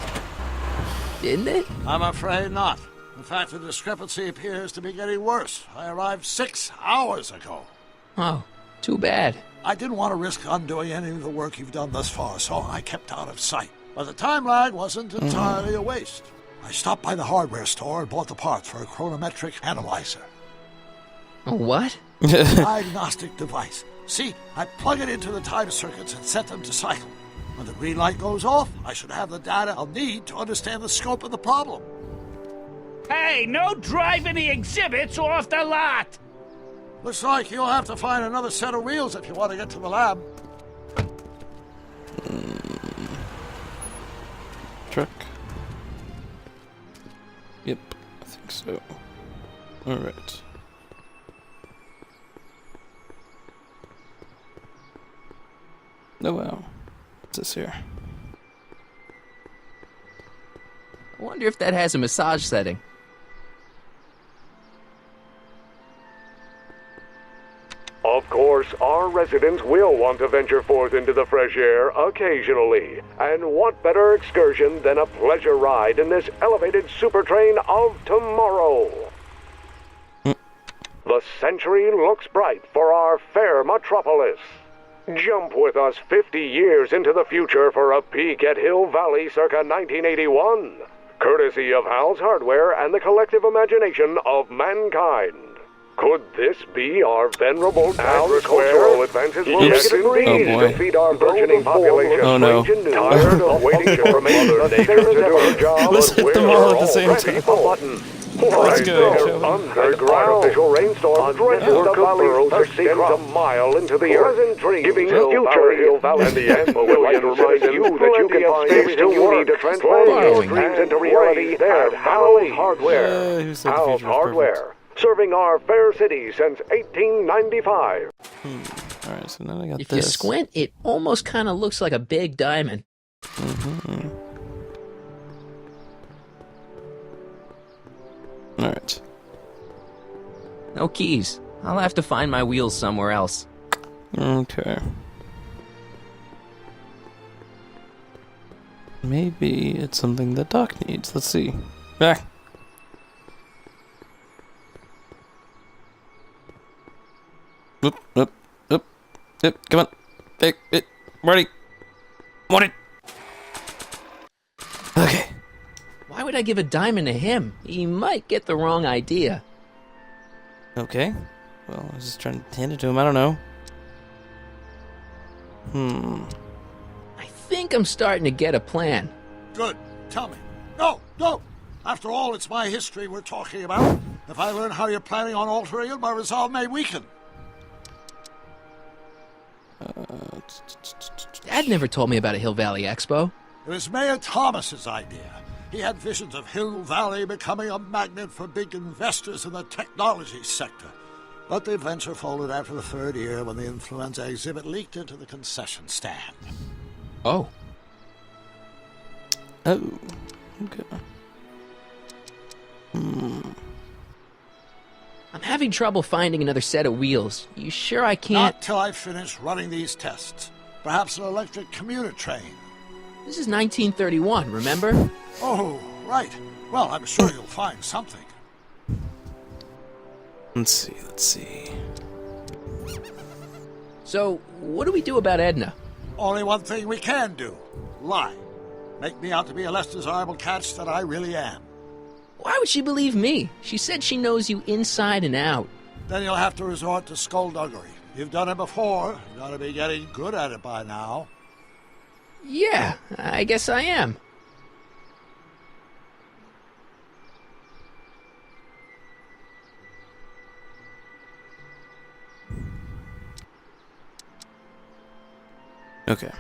Didn't it? I'm afraid not. In fact, the discrepancy appears to be getting worse. I arrived 6 hours ago. Oh, too bad. I didn't want to risk undoing any of the work you've done thus far, so I kept out of sight. But the time lag wasn't entirely a waste. I stopped by the hardware store and bought the parts for a chronometric analyzer. A what? Diagnostic device. See, I plug it into the time circuits and set them to cycle. When the green light goes off, I should have the data I'll need to understand the scope of the problem. Hey, no driving the exhibits off the lot! Looks like you'll have to find another set of wheels if you want to get to the lab. Truck. Yep, I think so. Alright. Oh wow. What's this here? I wonder if that has a massage setting. Of course, our residents will want to venture forth into the fresh air occasionally. And what better excursion than a pleasure ride in this elevated super train of tomorrow? The century looks bright for our fair metropolis. Jump with us 50 years into the future for a peek at Hill Valley circa 1981, courtesy of Hal's Hardware and the collective imagination of mankind. Could this be our venerable agricultural advances will make it a breeze to feed our burgeoning population? Oh no. Tired of waiting for Mother Nature to do her job? Let's hit them all at the same time. Button. Let's go. Underground artificial rainstorm drenches the valley extends a mile into the earth, giving future Hill Valley and the Expo would like to remind you that you can find everything you need to transform your dreams into reality at Hal's Hardware. Hal's Hardware, serving our fair city since 1895. Alright, so now I got If this. you squint, it almost kind of looks like a big diamond. Alright. No keys. I'll have to find my wheels somewhere else. Okay. Maybe it's something that Doc needs. Let's see. Back. Oop, oop, oop, oop, come on. Hey, Marty. Want it. Okay. Why would I give a diamond to him? He might get the wrong idea. Okay. Well, I was just trying to hand it to him. I don't know. I think I'm starting to get a plan. Good. Tell me. No, no. After all, it's my history we're talking about. If I learn how you're planning on altering it, my resolve may weaken. Dad never told me about a Hill Valley Expo. It was Mayor Thomas's idea. He had visions of Hill Valley becoming a magnet for big investors in the technology sector. But the adventure folded after the third year when the influenza exhibit leaked into the concession stand. Oh. Oh. Okay. I'm having trouble finding another set of wheels. You sure I can't? Not till I finish running these tests. Perhaps an electric commuter train. This is 1931, remember? Oh, right. Well, I'm sure you'll find something. Let's see. So, what do we do about Edna? Only one thing we can do. Lie. Make me out to be a less desirable catch than I really am. Why would she believe me? She said she knows you inside and out. Then you'll have to resort to skullduggery. You've done it before. You gotta be getting good at it by now. Yeah, I guess I am. Okay.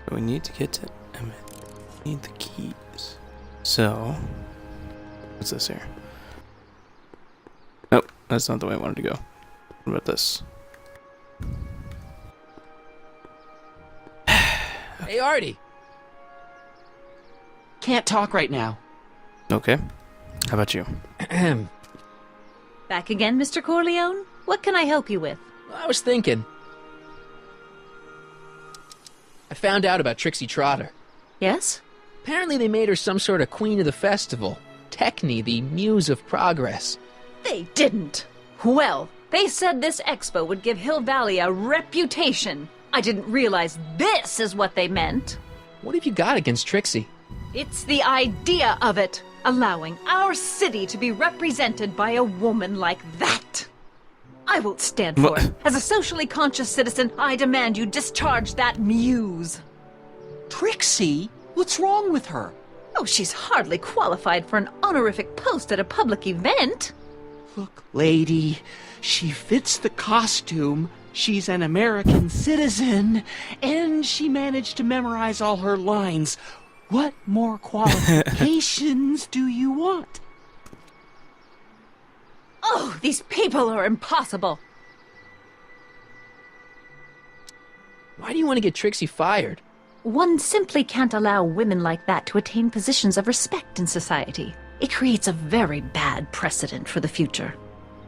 So we need to get to Emmett. We need the keys. So, what's this here? Nope, that's not the way I wanted to go. What about this? Hey, Artie. Can't talk right now. Okay. How about you? Back again, Mr. Corleone? What can I help you with? I was thinking. I found out about Trixie Trotter. Yes? Apparently they made her some sort of queen of the festival. Techne, the muse of progress. They didn't. Well, they said this expo would give Hill Valley a reputation. I didn't realize this is what they meant. What have you got against Trixie? It's the idea of it. Allowing our city to be represented by a woman like that. I won't stand for it. As a socially conscious citizen, I demand you discharge that muse. Trixie? What's wrong with her? Oh, she's hardly qualified for an honorific post at a public event. Look, lady, she fits the costume. She's an American citizen, and she managed to memorize all her lines. What more qualifications do you want? Oh, these people are impossible. Why do you want to get Trixie fired? One simply can't allow women like that to attain positions of respect in society. It creates a very bad precedent for the future.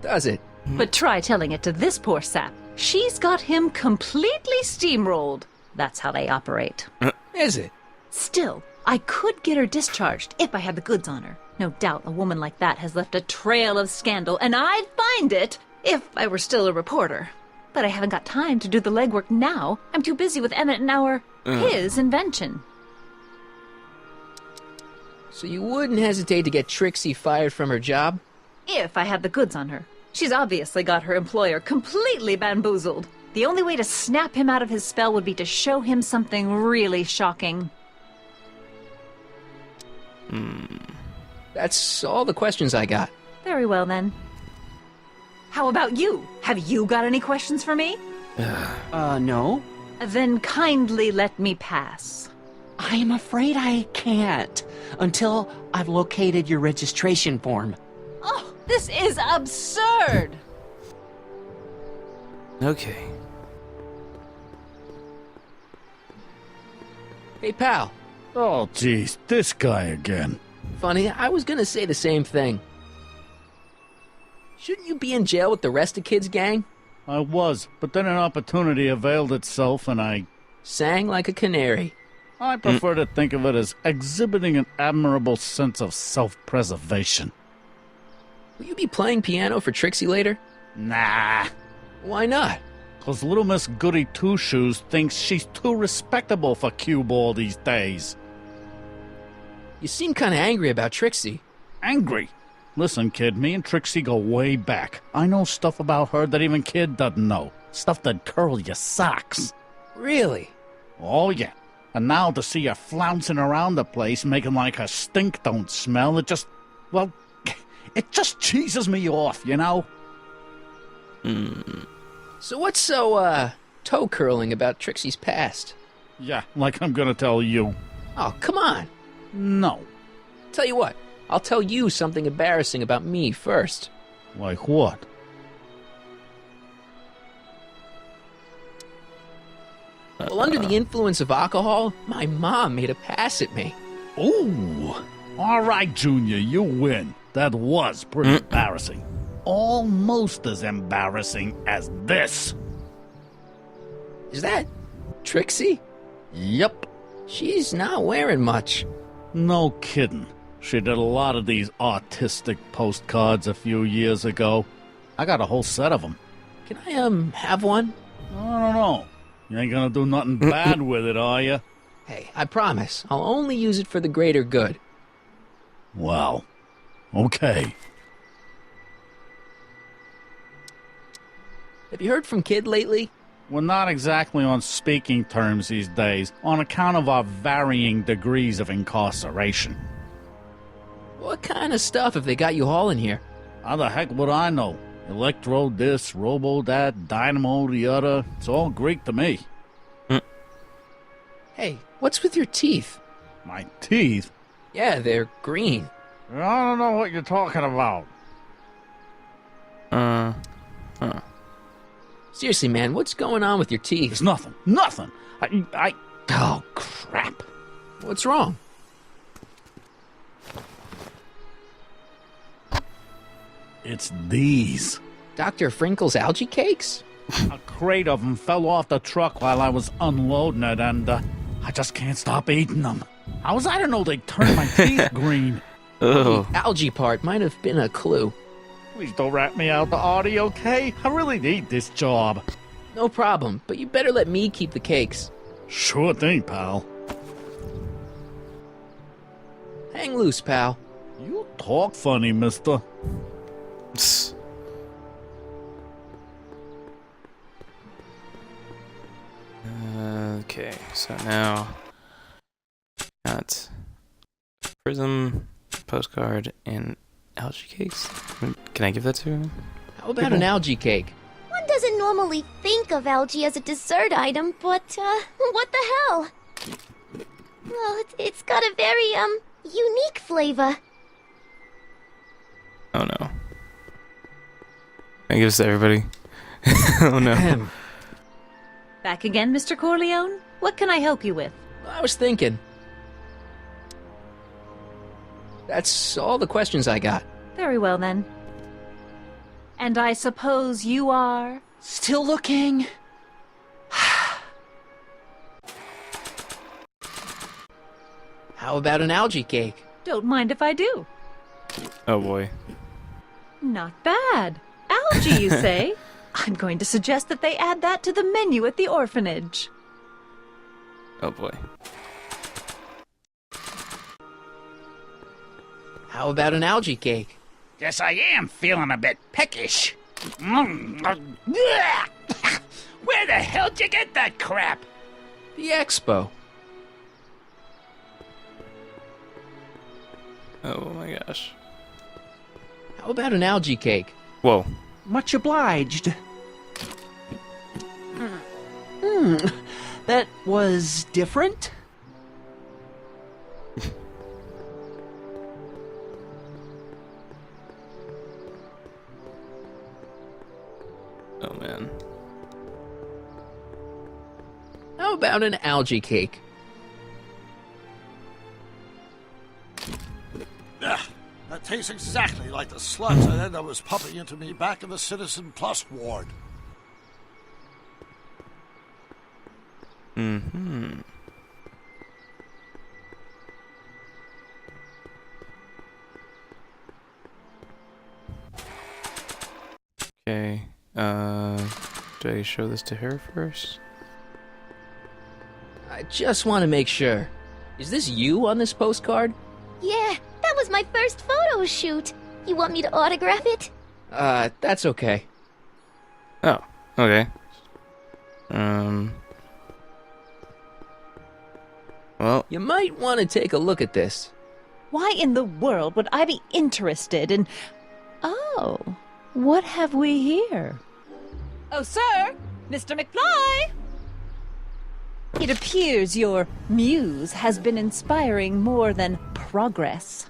Does it? But try telling it to this poor sap. She's got him completely steamrolled. That's how they operate. Is it? Still, I could get her discharged if I had the goods on her. No doubt a woman like that has left a trail of scandal, and I'd find it if I were still a reporter. But I haven't got time to do the legwork now. I'm too busy with Emmett and his invention. So you wouldn't hesitate to get Trixie fired from her job? If I had the goods on her. She's obviously got her employer completely bamboozled. The only way to snap him out of his spell would be to show him something really shocking. That's all the questions I got. Very well, then. How about you? Have you got any questions for me? No. Then kindly let me pass. I'm afraid I can't until I've located your registration form. Oh, this is absurd! Okay. Hey, pal. Oh, geez, this guy again. Funny, I was gonna say the same thing. Shouldn't you be in jail with the rest of Kid's gang? I was, but then an opportunity availed itself and I... Sang like a canary. I prefer to think of it as exhibiting an admirable sense of self-preservation. Will you be playing piano for Trixie later? Nah. Why not? 'Cause little Miss Goody Two-Shoes thinks she's too respectable for cue ball these days. You seem kinda angry about Trixie. Angry? Listen, kid, me and Trixie go way back. I know stuff about her that even Kid doesn't know. Stuff that'd curl your socks. Really? Oh, yeah. And now to see her flouncing around the place, making like her stink don't smell, it just... well, it just cheeses me off, you know? So what's so, toe-curling about Trixie's past? Yeah, like I'm gonna tell you. Oh, come on. No. Tell you what, I'll tell you something embarrassing about me first. Like what? Well, under the influence of alcohol, my mom made a pass at me. Ooh. All right, Junior, you win. That was pretty embarrassing. Almost as embarrassing as this. Is that Trixie? Yep. She's not wearing much. No kidding. She did a lot of these artistic postcards a few years ago. I got a whole set of them. Can I, have one? I don't know. You ain't gonna do nothing bad with it, are you? Hey, I promise. I'll only use it for the greater good. Well, okay. Have you heard from Kid lately? We're not exactly on speaking terms these days, on account of our varying degrees of incarceration. What kind of stuff have they got you hauling here? How the heck would I know? Electro this, robo that, dynamo the other. It's all Greek to me. Hey, what's with your teeth? My teeth? Yeah, they're green. I don't know what you're talking about. Seriously, man, what's going on with your teeth? It's nothing. Nothing. Oh, crap. What's wrong? It's these. Dr. Frinkle's algae cakes? A crate of them fell off the truck while I was unloading it, and I just can't stop eating them. How was I to know they'd turn my teeth green? The algae part might have been a clue. Please don't rat me out the audio, okay? I really need this job. No problem, but you better let me keep the cakes. Sure thing, pal. Hang loose, pal. You talk funny, mister. Okay, so now got prism, postcard, and algae cakes. Can I give that to him? How about an algae cake? One doesn't normally think of algae as a dessert item, but, what the hell? Well, it's got a very, unique flavor. Oh no. I give this to everybody. Oh no. Back again, Mr. Corleone? What can I help you with? I was thinking. That's all the questions I got. Very well, then. And I suppose you are... Still looking? How about an algae cake? Don't mind if I do. Oh boy. Not bad. Algae, you say? I'm going to suggest that they add that to the menu at the orphanage. Oh boy. How about an algae cake? Guess I am feeling a bit peckish. Where the hell'd you get that crap? The expo. Oh my gosh. How about an algae cake? Whoa. Much obliged. That was different? Oh man. How about an algae cake? That tastes exactly like the slugs that Edna was pumping into me back in the Citizen Plus ward. Mm-hmm. Okay. Do I show this to her first? I just want to make sure. Is this you on this postcard? Yeah, that was my first photo shoot. You want me to autograph it? That's okay. Oh, okay. Well, you might want to take a look at this. Why in the world would I be interested in... Oh, what have we here? Oh, sir! Mr. McFly! It appears your muse has been inspiring more than progress.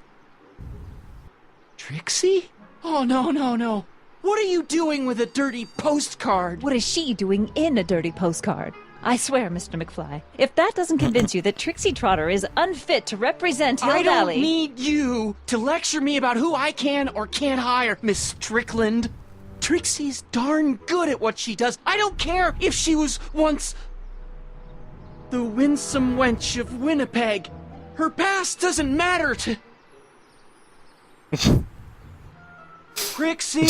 Trixie? Oh, no. What are you doing with a dirty postcard? What is she doing in a dirty postcard? I swear, Mr. McFly, if that doesn't convince you that Trixie Trotter is unfit to represent Hill I Valley... don't need you to lecture me about who I can or can't hire, Miss Strickland. Trixie's darn good at what she does. I don't care if she was once... The winsome wench of Winnipeg. Her past doesn't matter to... Trixie?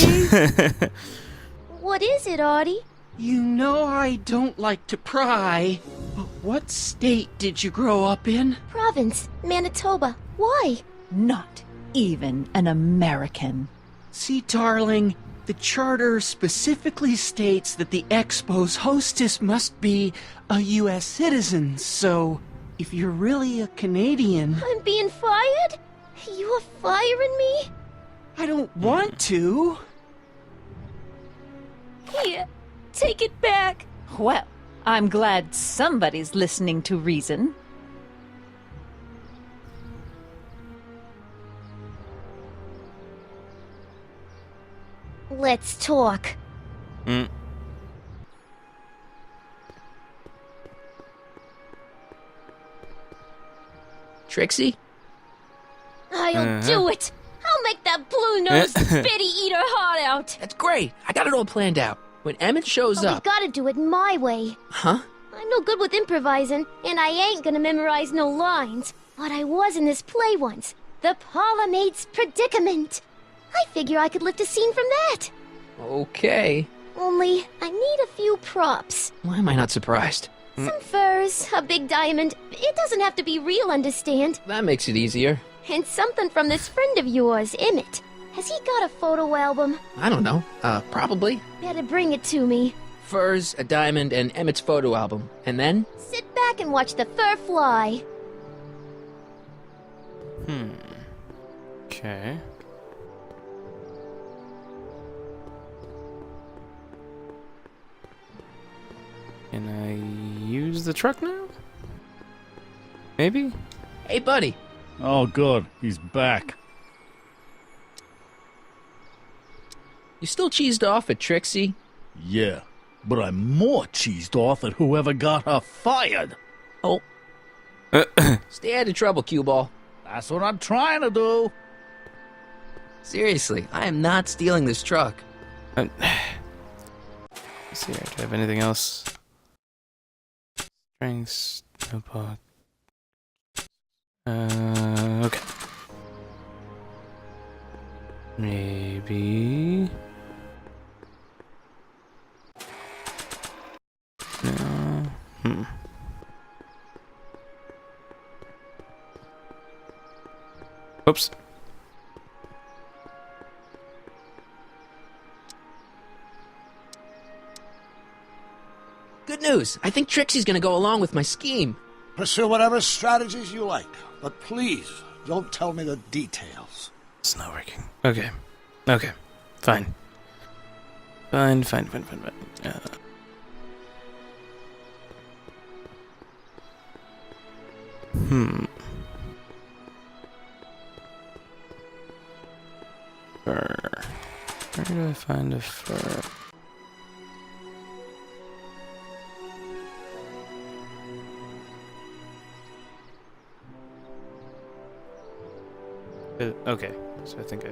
What is it, Artie? You know I don't like to pry, but what state did you grow up in? Province, Manitoba. Why? Not even an American. See, darling, the charter specifically states that the Expo's hostess must be a U.S. citizen, so if you're really a Canadian... I'm being fired? You are firing me? I don't want to. Here, take it back. Well, I'm glad somebody's listening to reason. Let's talk. Trixie? I'll do it. I'll make that blue-nosed spitty eat her heart out. That's great. I got it all planned out. When Emmett shows But up... we gotta do it my way. Huh? I'm no good with improvising, and I ain't gonna memorize no lines. But I was in this play once. The Parlourmaid's Predicament. I figure I could lift a scene from that. Okay. Only, I need a few props. Why am I not surprised? Some furs, a big diamond. It doesn't have to be real, understand? That makes it easier. And something from this friend of yours, Emmett. Has he got a photo album? I don't know. Probably. Better bring it to me. Furs, a diamond, and Emmett's photo album. And then? Sit back and watch the fur fly. Okay. Can I use the truck now? Maybe? Hey, buddy. Oh, good. He's back. You still cheesed off at Trixie? Yeah, but I'm more cheesed off at whoever got her fired. Oh. Stay out of trouble, cue ball. That's what I'm trying to do. Seriously, I am not stealing this truck. Let's see here. Do I have anything else? Strength, snowball. Okay. Maybe. No. Oops. Good news. I think Trixie's gonna go along with my scheme. Pursue whatever strategies you like, but please don't tell me the details. It's not working. Okay. Okay. Fine. Fine. Fur. Where do I find a fur? Okay, so I think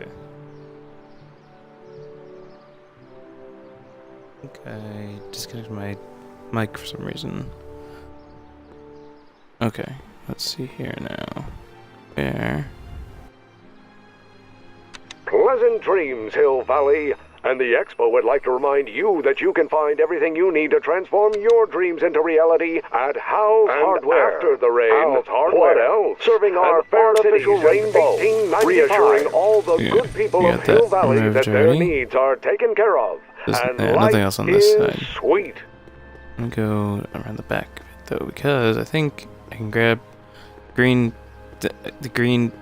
I disconnected my mic for some reason. Okay, let's see here now. There. Pleasant dreams, Hill Valley. And the Expo would like to remind you that you can find everything you need to transform your dreams into reality at Hal's Hardware. After the rain, what else? Serving our artificial rainbow, reassuring all the good people of Hill Valley that their needs are taken care of. And nothing else on this side. Sweet. I'm gonna go around the back of it though, because I think I can grab the green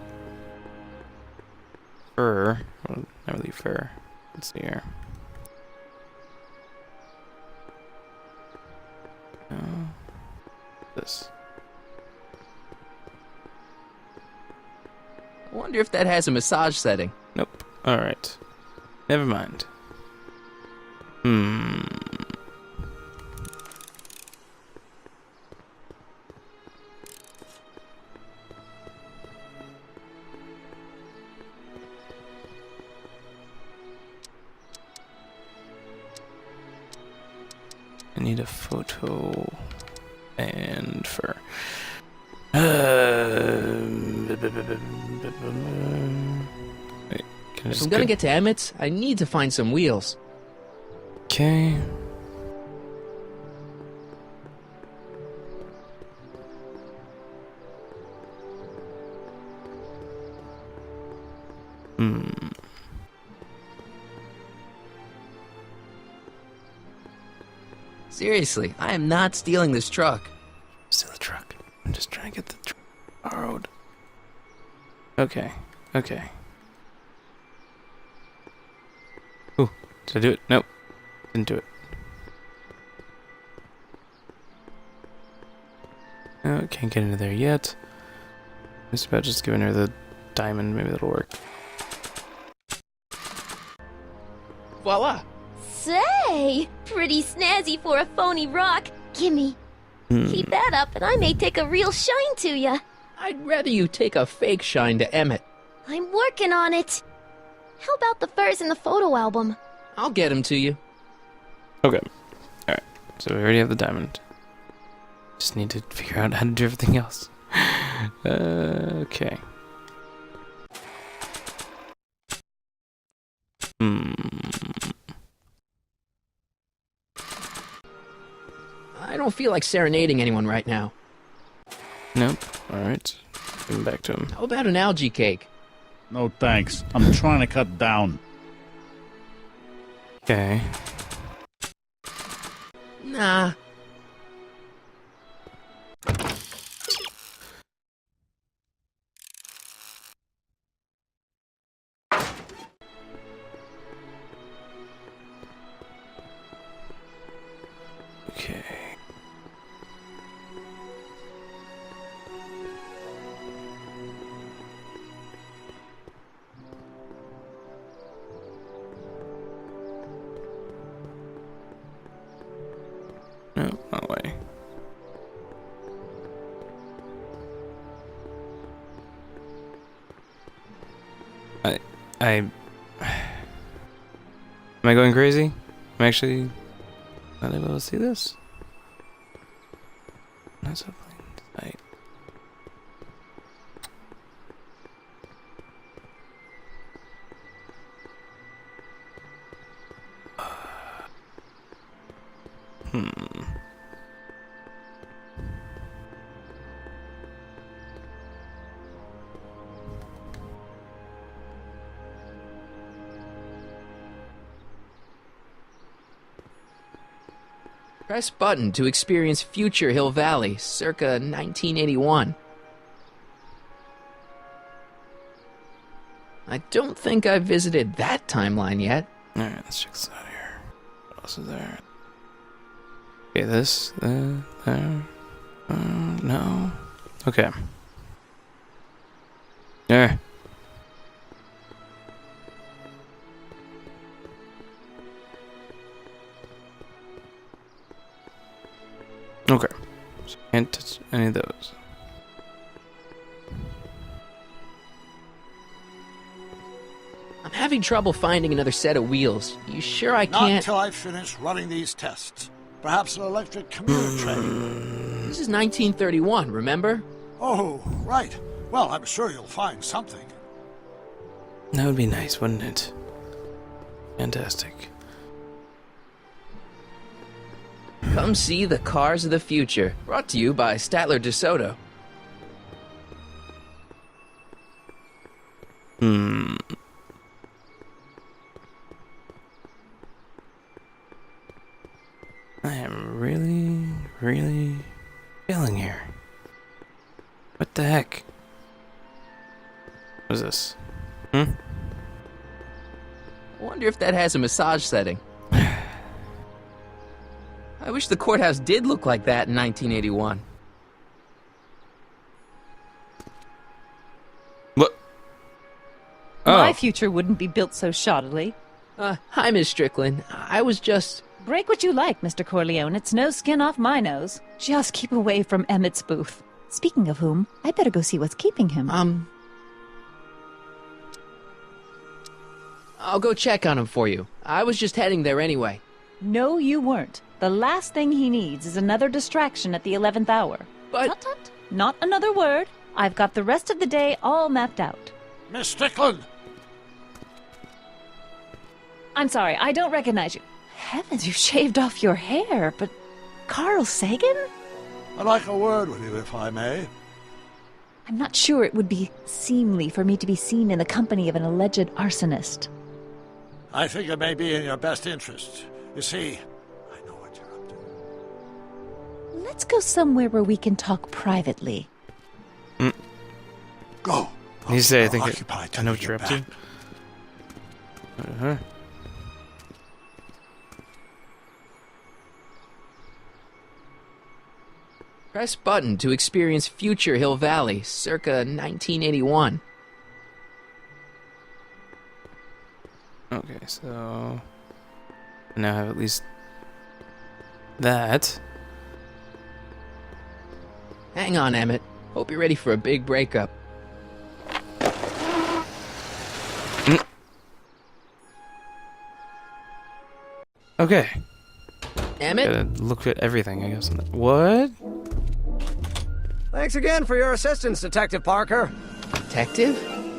fur. Well, not really fur. Let's see here. This. I wonder if that has a massage setting. Nope. Alright. Never mind. I need a photo. And fur. Wait, can I If just I'm gonna get to Emmett's, I need to find some wheels. Okay. Seriously, I am not stealing this truck. Steal the truck. I'm just trying to get the truck borrowed. Okay. Okay. Ooh, did I do it? Nope. Didn't do it. No, can't get into there yet. Just about just giving her the diamond. Maybe that'll work. Voila! Say, pretty snazzy for a phony rock. Gimme. Keep that up and I may take a real shine to ya. I'd rather you take a fake shine to Emmett. I'm working on it. How about the furs in the photo album? I'll get him to you. Okay. Alright. So we already have the diamond. Just need to figure out how to do everything else. Okay. I don't feel like serenading anyone right now. Nope. Alright. Give him back to him. How about an algae cake? No thanks. I'm trying to cut down. Okay. Nah. Okay. No, not way. Am I going crazy? I'm actually not able to see this. Not so plain sight. Press button to experience future Hill Valley, circa 1981. I don't think I've visited that timeline yet. Alright, let's check this out here. What else is there? Okay, this, there, no. Okay. There. Okay. So can't touch any of those. I'm having trouble finding another set of wheels. You sure I Not can't? until I finish running these tests. Perhaps an electric commuter train. This is 1931, remember? Oh, right. Well, I'm sure you'll find something. That would be nice, wouldn't it? Fantastic. Come see the cars of the future. Brought to you by Statler DeSoto. I am really, really failing here. What the heck? What is this? I wonder if that has a massage setting. I wish the courthouse did look like that in 1981. What? My future wouldn't be built so shoddily. Hi, Miss Strickland. I was just... Break what you like, Mr. Corleone. It's no skin off my nose. Just keep away from Emmett's booth. Speaking of whom, I better go see what's keeping him. I'll go check on him for you. I was just heading there anyway. No, you weren't. The last thing he needs is another distraction at the 11th hour. But... Tut tut. Not another word. I've got the rest of the day all mapped out. Miss Strickland! I'm sorry, I don't recognize you. Heavens, you've shaved off your hair, but... Carl Sagan? I'd like a word with you, if I may. I'm not sure it would be seemly for me to be seen in the company of an alleged arsonist. I think it may be in your best interest. You see, Let's go somewhere where we can talk privately. Go. You say I I'll think occupy till I know you what you're get up to. Press button to experience future Hill Valley, circa 1981. Okay, so I now have at least that. Hang on, Emmett. Hope you're ready for a big breakup. Okay. Emmett? Gotta look at everything, I guess. What? Thanks again for your assistance, Detective Parker. Detective?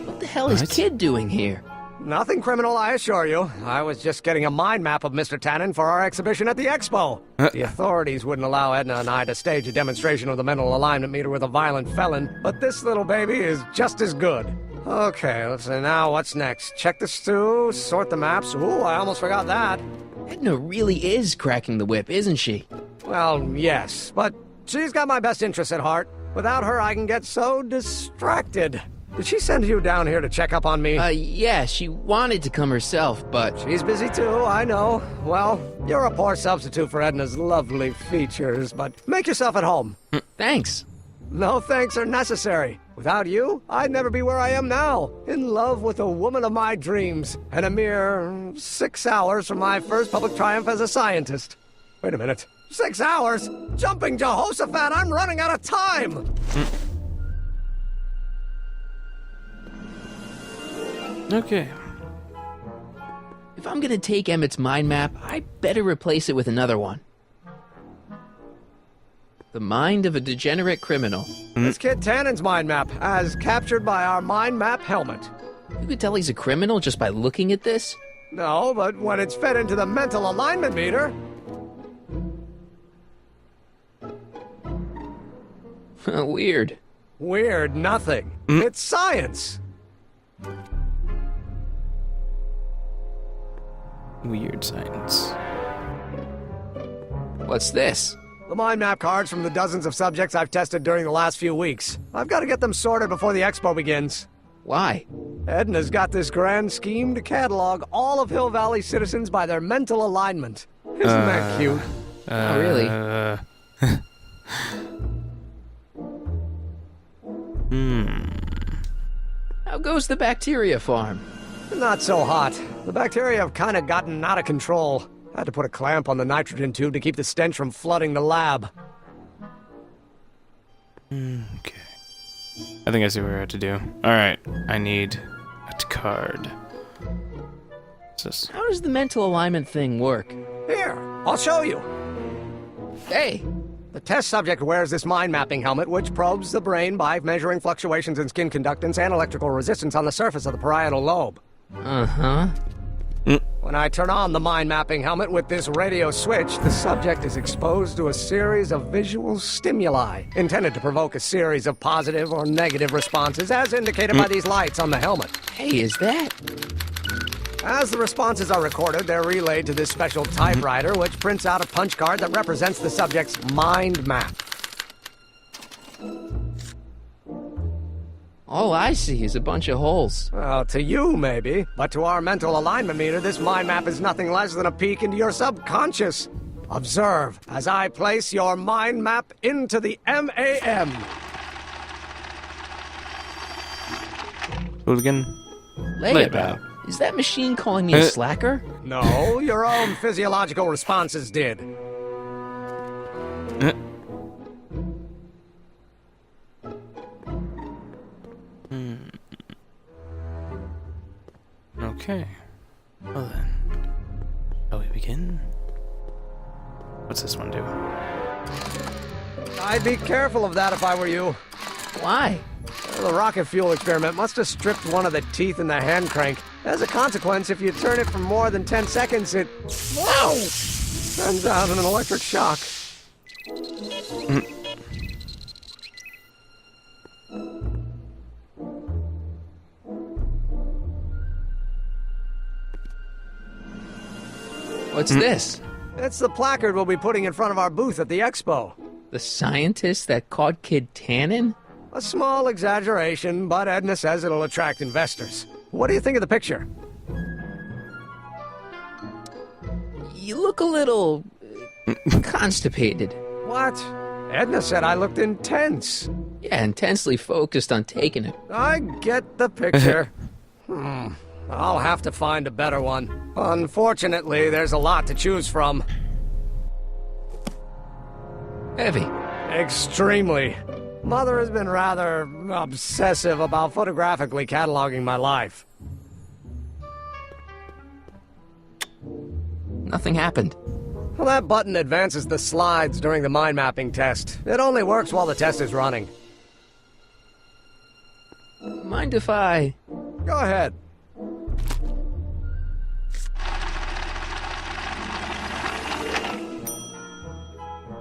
What the hell is Kid doing here? Nothing criminal, I assure you. I was just getting a mind map of Mr. Tannen for our exhibition at the Expo. The authorities wouldn't allow Edna and I to stage a demonstration of the mental alignment meter with a violent felon, but this little baby is just as good. Okay, let's see now what's next. Check the stew, sort the maps. Ooh, I almost forgot that. Edna really is cracking the whip, isn't she? Well, yes, but she's got my best interests at heart. Without her, I can get so distracted. Did she send you down here to check up on me? Yeah, she wanted to come herself, but... She's busy too, I know. Well, you're a poor substitute for Edna's lovely features, but make yourself at home. Thanks. No thanks are necessary. Without you, I'd never be where I am now. In love with the woman of my dreams, and a mere 6 hours from my first public triumph as a scientist. Wait a minute. 6 hours? Jumping Jehoshaphat, I'm running out of time! Okay. If I'm gonna take Emmett's mind map, I better replace it with another one. The mind of a degenerate criminal. This Kid Tannen's mind map, as captured by our mind map helmet. You could tell he's a criminal just by looking at this? No, but when it's fed into the mental alignment meter... Weird. Weird nothing. It's science. Weird science. What's this? The mind map cards from the dozens of subjects I've tested during the last few weeks. I've got to get them sorted before the expo begins. Why? Edna's got this grand scheme to catalog all of Hill Valley citizens by their mental alignment. Isn't that cute? Oh, really? How goes the bacteria farm? Not so hot. The bacteria have kind of gotten out of control. I had to put a clamp on the nitrogen tube to keep the stench from flooding the lab. Okay. I think I see what we're at to do. Alright, I need a card. What's this? How does the mental alignment thing work? Here, I'll show you. Hey! The test subject wears this mind mapping helmet, which probes the brain by measuring fluctuations in skin conductance and electrical resistance on the surface of the parietal lobe. Uh-huh. When I turn on the mind mapping helmet with this radio switch, the subject is exposed to a series of visual stimuli intended to provoke a series of positive or negative responses as indicated by these lights on the helmet. Hey, is that... As the responses are recorded, they're relayed to this special typewriter, which prints out a punch card that represents the subject's mind map. All I see is a bunch of holes. Well, to you, maybe. But to our mental alignment meter, this mind map is nothing less than a peek into your subconscious. Observe as I place your mind map into the MAM. Hooligan. Layabout. Is that machine calling me a slacker? No, your own physiological responses did. Okay. Well then, shall we begin? What's this one do? I'd be careful of that if I were you. Why? The rocket fuel experiment must have stripped one of the teeth in the hand crank. As a consequence, if you turn it for more than 10 seconds, it... Whoa! Sends out an electric shock. What's this? It's the placard we'll be putting in front of our booth at the expo. The scientist that caught Kid Tannen? A small exaggeration, but Edna says it'll attract investors. What do you think of the picture? You look a little... constipated. What? Edna said I looked intense. Yeah, intensely focused on taking it. I get the picture. I'll have to find a better one. Unfortunately, there's a lot to choose from. Heavy. Extremely. Mother has been rather obsessive about photographically cataloging my life. Nothing happened. Well, that button advances the slides during the mind mapping test. It only works while the test is running. Mind if I... Go ahead.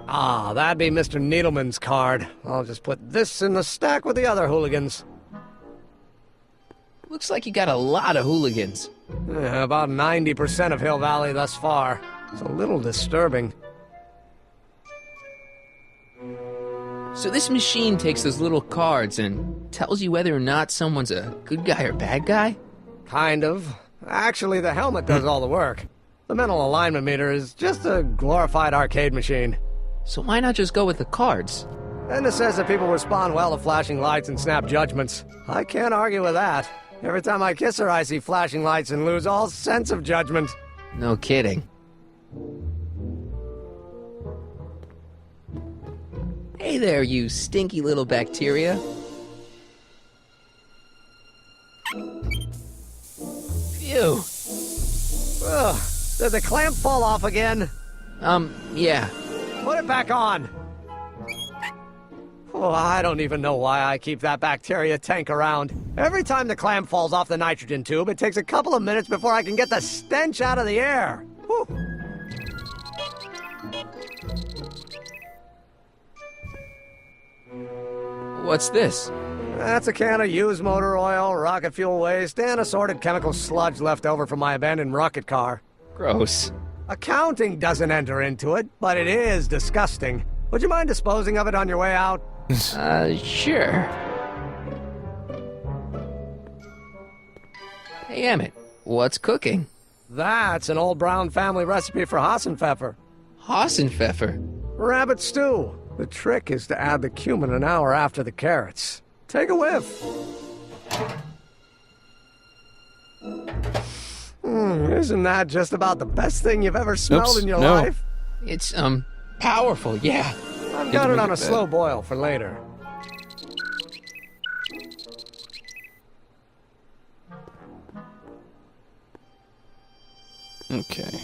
Ah, that'd be Mr. Needleman's card. I'll just put this in the stack with the other hooligans. Looks like you got a lot of hooligans. Yeah, about 90% of Hill Valley thus far. It's a little disturbing. So this machine takes those little cards and tells you whether or not someone's a good guy or bad guy? Kind of. Actually, the helmet does all the work. The mental alignment meter is just a glorified arcade machine. So why not just go with the cards? Edna says that people respond well to flashing lights and snap judgments. I can't argue with that. Every time I kiss her, I see flashing lights and lose all sense of judgment. No kidding. Hey there, you stinky little bacteria. Phew. Ugh, did the clamp fall off again? Yeah. Put it back on. Oh, I don't even know why I keep that bacteria tank around. Every time the clamp falls off the nitrogen tube, it takes a couple of minutes before I can get the stench out of the air. Whew. What's this? That's a can of used motor oil, rocket fuel waste, and assorted chemical sludge left over from my abandoned rocket car. Gross. Accounting doesn't enter into it, but it is disgusting. Would you mind disposing of it on your way out? Sure. Hey, Emmett, what's cooking? That's an old Brown family recipe for Hassenpfeffer. Hassenpfeffer? Rabbit stew. The trick is to add the cumin an hour after the carrots. Take a whiff. Isn't that just about the best thing you've ever smelled in your life? It's, powerful, yeah. I've got it on a slow boil for later. Okay.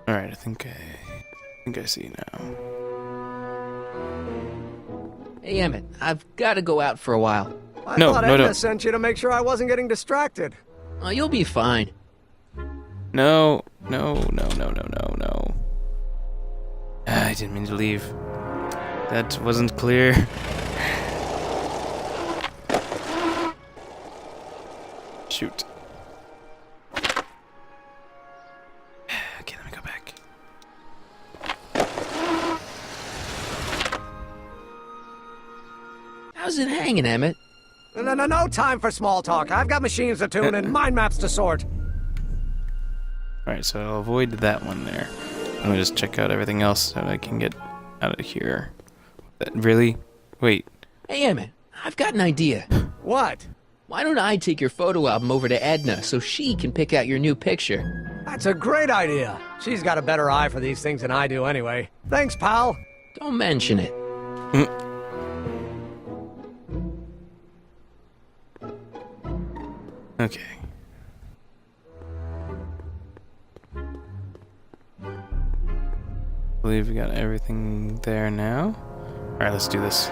Alright, I think I see now. Hey, Emmett, I've got to go out for a while. I thought Edna sent you to make sure I wasn't getting distracted. Oh, you'll be fine. No. I didn't mean to leave. That wasn't clear. Shoot. Okay, let me go back. How's it hanging, Emmett? No time for small talk. I've got machines to tune and mind maps to sort. Alright, so I'll avoid that one there. Let me just check out everything else that I can get out of here. Really? Wait. Hey, Emmett, I've got an idea. What? Why don't I take your photo album over to Edna so she can pick out your new picture? That's a great idea. She's got a better eye for these things than I do anyway. Thanks, pal. Don't mention it. Okay. believe we got everything there now. Alright, let's do this.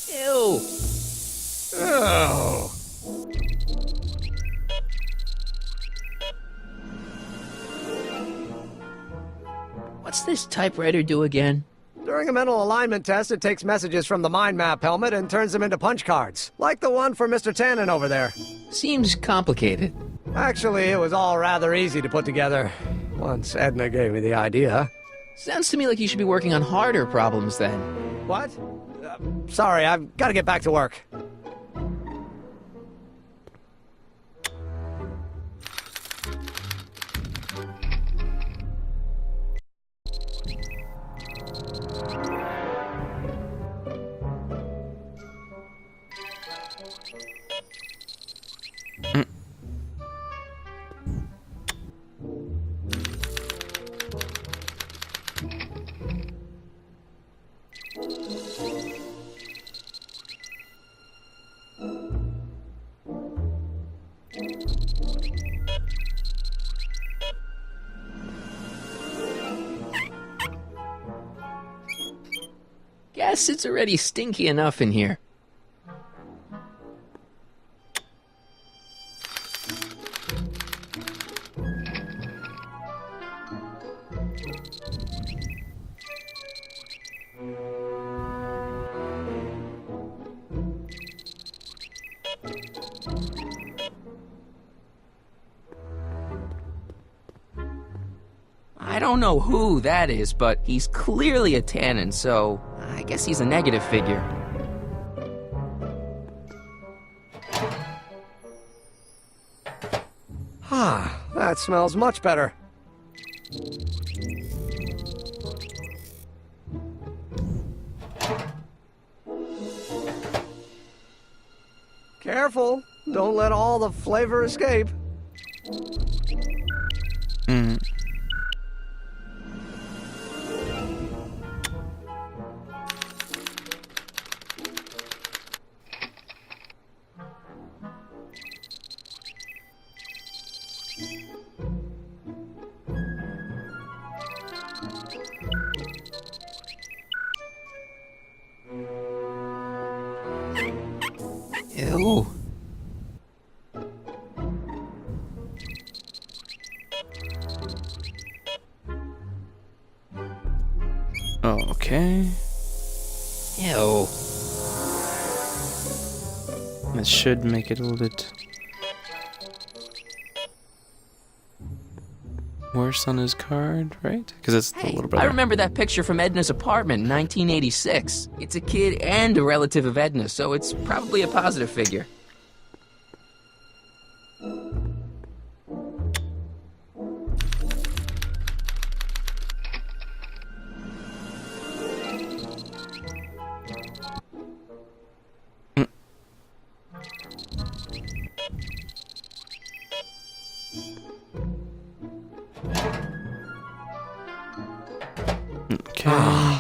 Ew! Oh. What's this typewriter do again? During a mental alignment test, it takes messages from the mind map helmet and turns them into punch cards. Like the one for Mr. Tannen over there. Seems complicated. Actually, it was all rather easy to put together. Once Edna gave me the idea. Sounds to me like you should be working on harder problems then. What? Sorry, I've got to get back to work. Guess it's already stinky enough in here. I don't know who that is, but he's clearly a Tannen, so I guess he's a negative figure. Ah, that smells much better. Careful, don't let all the flavor escape. Ew. Okay. Ew. That should make it a little bit worse on his card, right? Because it's the little brother. I remember that picture from Edna's apartment in 1986. It's a kid and a relative of Edna, so it's probably a positive figure. Okay.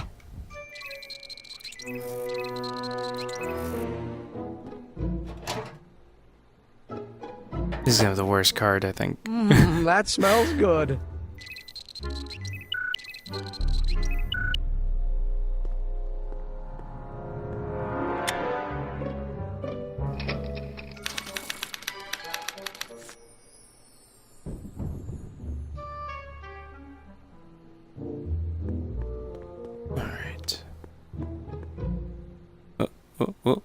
This is gonna have the worst card, I think. That smells good. Alright. Oh.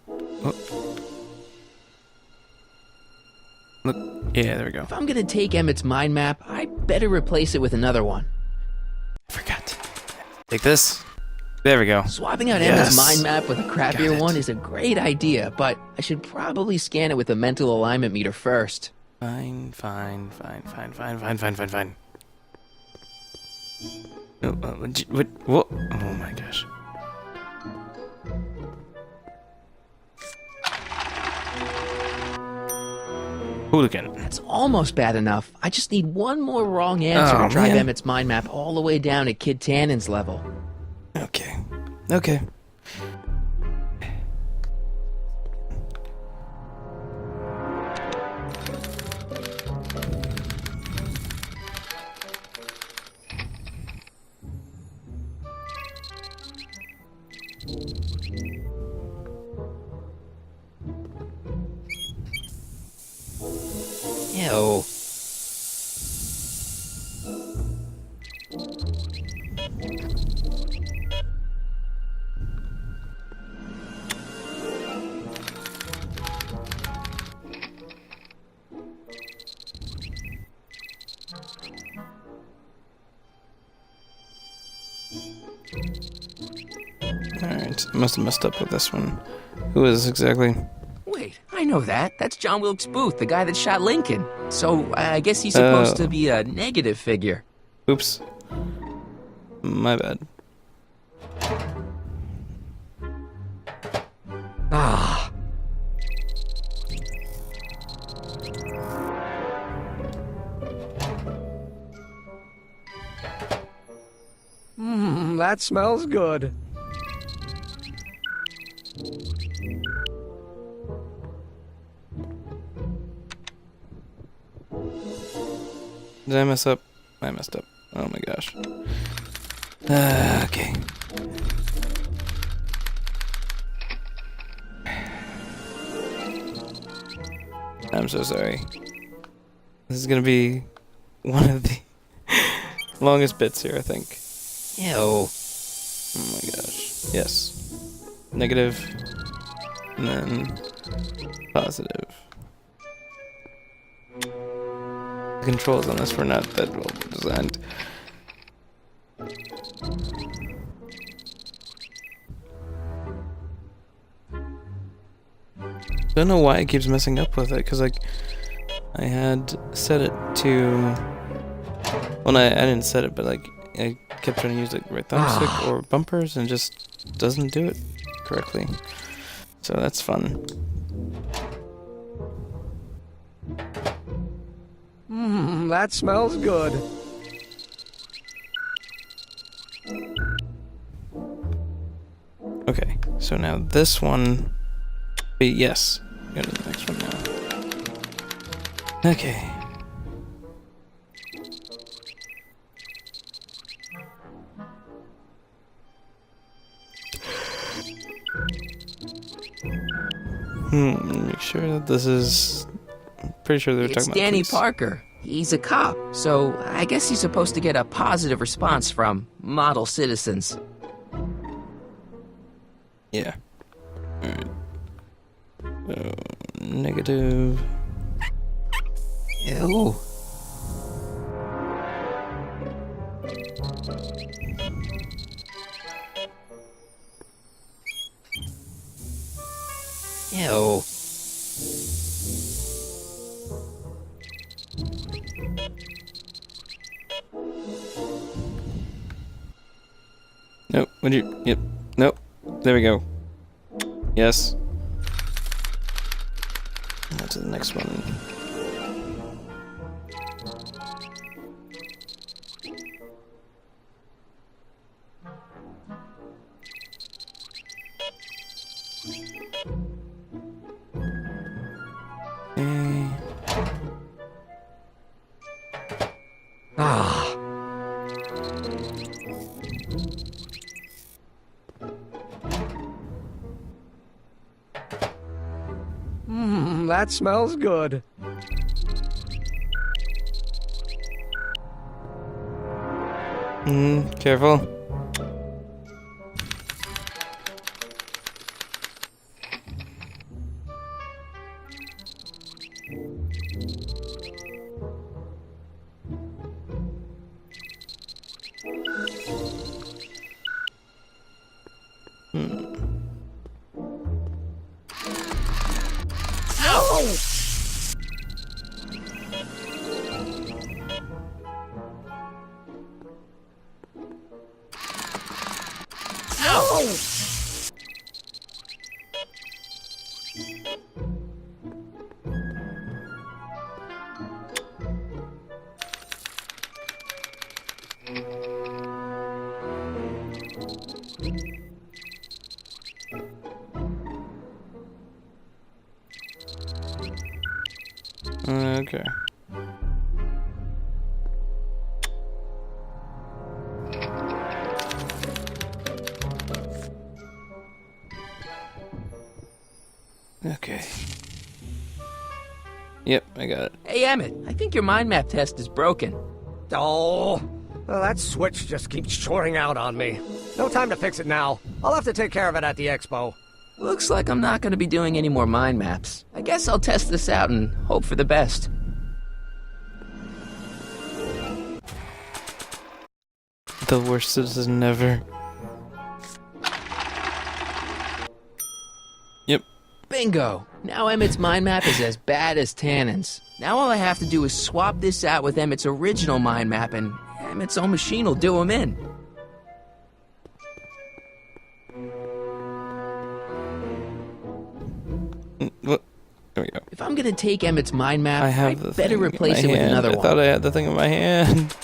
Look, yeah, there we go. If I'm gonna take Emmett's mind map, I better replace it with another one. Take this. There we go. Swapping out Emma's mind map with a crappier one is a great idea, but I should probably scan it with a mental alignment meter first. Fine. Oh, what? Oh my gosh. Hooligan. That's almost bad enough. I just need one more wrong answer to drive man. Emmett's mind map all the way down to Kid Tannen's level. Okay. Okay. Ew. Alright, I must have messed up with this one. Who is this exactly? Wait, I know that. That's John Wilkes Booth, the guy that shot Lincoln. So I guess he's supposed to be a negative figure. Oops. My bad. Ah. That smells good. Did I mess up? I messed up. Oh my gosh. Okay. I'm so sorry. This is gonna be one of the longest bits here, I think. Ew. Oh my gosh. Yes. Negative. And then positive. The controls on this were not that well designed. Don't know why it keeps messing up with it, because like I had set it to, well, no, I didn't set it, but like I kept trying to use like right thumbstick or bumpers and it just doesn't do it correctly. So that's fun. That smells good. Okay, so now this one, wait, yes, go to the next one now. Okay. Make sure that this is, I'm pretty sure they're It's talking about Danny police. Parker. He's a cop, so I guess he's supposed to get a positive response from model citizens. Yeah. Alright. So, negative. Ew. Ew. Nope. Would you? Yep. Nope. There we go. Yes. Now to the next one. Okay. Ah. That smells good. Careful. Okay. Okay. Yep, I got it. Hey, Emmett, I think your mind map test is broken. Oh, well, that switch just keeps shorting out on me. No time to fix it now. I'll have to take care of it at the expo. Looks like I'm not going to be doing any more mind maps. I guess I'll test this out and hope for the best. The worst citizen ever. Yep. Bingo! Now Emmett's mind map is as bad as Tannen's. Now all I have to do is swap this out with Emmett's original mind map, and Emmett's own machine will do him in. What? There we go. If I'm gonna take Emmett's mind map, I have I the better thing replace in it my with hand. another I one. thought I had the thing in my hand.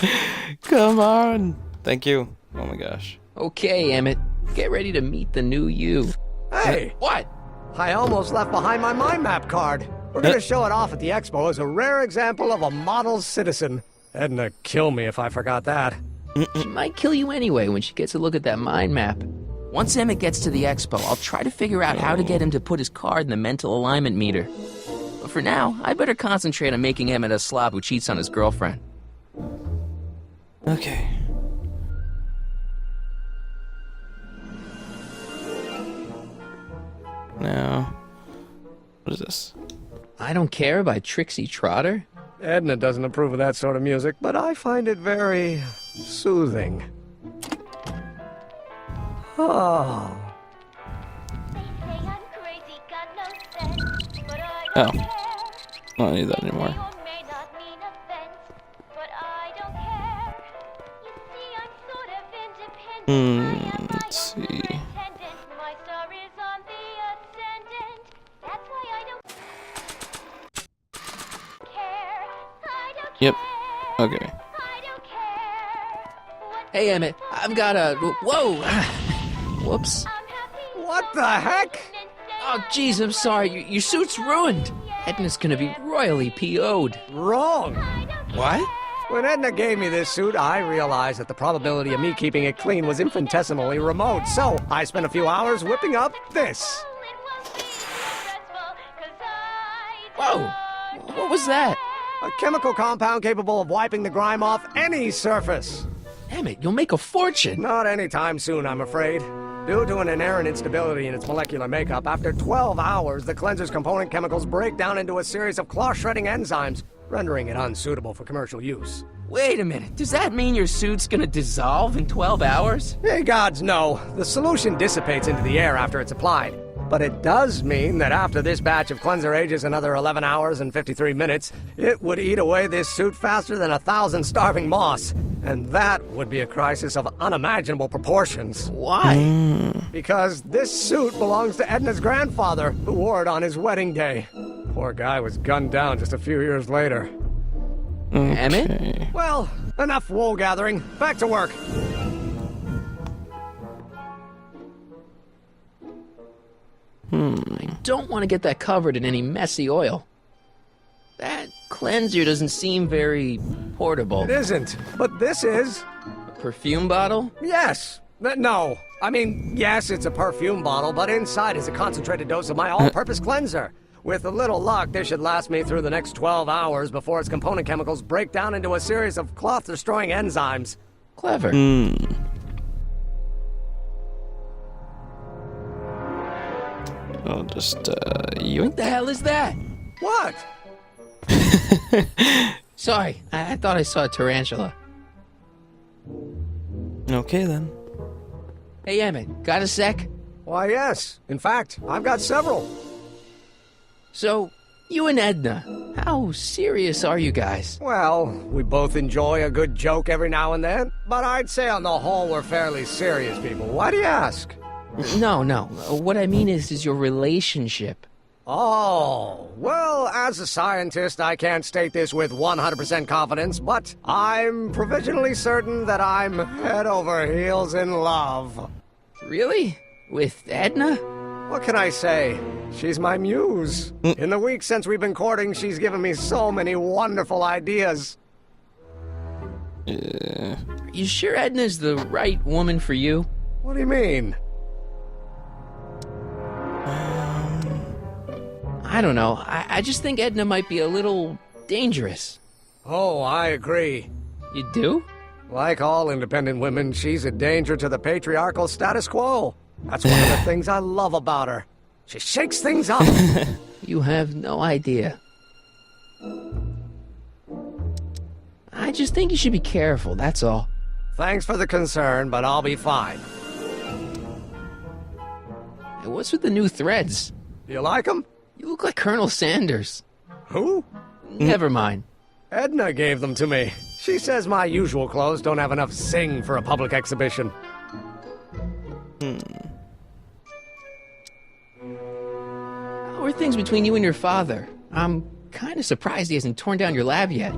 Come on. Thank you. Oh my gosh. Okay, Emmett. Get ready to meet the new you. Hey! What? I almost left behind my mind map card. We're gonna show it off at the expo as a rare example of a model citizen. Edna kill me if I forgot that. She might kill you anyway when she gets a look at that mind map. Once Emmett gets to the expo, I'll try to figure out how to get him to put his card in the mental alignment meter. But for now, I better concentrate on making Emmett a slob who cheats on his girlfriend. Okay. Now, what is this? I Don't Care by Trixie Trotter? Edna doesn't approve of that sort of music, but I find it very soothing. Oh. Oh. I don't need that anymore. Let's see. Yep. Okay. Hey, Emmett, I've got a... Whoa! Whoops. What the heck? Oh, jeez, I'm sorry. Your suit's ruined. Edna's gonna be royally PO'd. Wrong. What? When Edna gave me this suit, I realized that the probability of me keeping it clean was infinitesimally remote, so I spent a few hours whipping up this. Whoa! What was that? A chemical compound capable of wiping the grime off any surface. Emmett, you'll make a fortune. Not anytime soon, I'm afraid. Due to an inherent instability in its molecular makeup, after 12 hours, the cleanser's component chemicals break down into a series of cloth-shredding enzymes, rendering it unsuitable for commercial use. Wait a minute. Does that mean your suit's gonna dissolve in 12 hours? Hey, gods, no. The solution dissipates into the air after it's applied. But it does mean that after this batch of cleanser ages another 11 hours and 53 minutes, it would eat away this suit faster than 1,000 starving moths. And that would be a crisis of unimaginable proportions. Why? Because this suit belongs to Edna's grandfather, who wore it on his wedding day. Poor guy was gunned down just a few years later. Okay. Emmett? Well, enough wool gathering. Back to work. I don't want to get that covered in any messy oil. That cleanser doesn't seem very portable. It isn't, but this is. A perfume bottle? Yes. No. I mean, yes, it's a perfume bottle, but inside is a concentrated dose of my all-purpose cleanser. With a little luck, this should last me through the next 12 hours before its component chemicals break down into a series of cloth-destroying enzymes. Clever. I'll just, yoink. What the hell is that? What? Sorry, I thought I saw a tarantula. Okay, then. Hey, Emmett, got a sec? Why, yes. In fact, I've got several. So, you and Edna, how serious are you guys? Well, we both enjoy a good joke every now and then, but I'd say on the whole we're fairly serious people. Why do you ask? No. What I mean is your relationship. Oh, well, as a scientist, I can't state this with 100% confidence, but I'm provisionally certain that I'm head over heels in love. Really? With Edna? What can I say? She's my muse. In the weeks since we've been courting, she's given me so many wonderful ideas. Are you sure Edna's the right woman for you? What do you mean? I don't know. I just think Edna might be a little dangerous. Oh, I agree. You do? Like all independent women, she's a danger to the patriarchal status quo. That's one of the things I love about her. She shakes things up. You have no idea. I just think you should be careful, that's all. Thanks for the concern, but I'll be fine. Hey, what's with the new threads? You like them? You look like Colonel Sanders. Who? Never mind. Edna gave them to me. She says my usual clothes don't have enough zing for a public exhibition. How are things between you and your father? I'm kind of surprised he hasn't torn down your lab yet.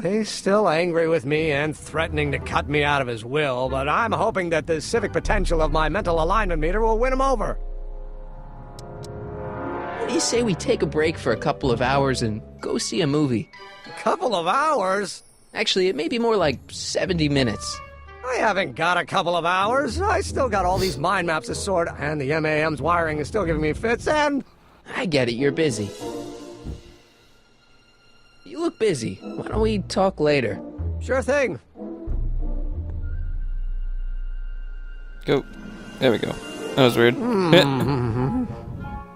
He's still angry with me and threatening to cut me out of his will, but I'm hoping that the civic potential of my mental alignment meter will win him over. What do you say we take a break for a couple of hours and go see a movie? A couple of hours? Actually, it may be more like 70 minutes. I haven't got a couple of hours. I still got all these mind maps to sort, and the MAM's wiring is still giving me fits, and... I get it, you're busy. You look busy. Why don't we talk later? Sure thing. Go. There we go. That was weird.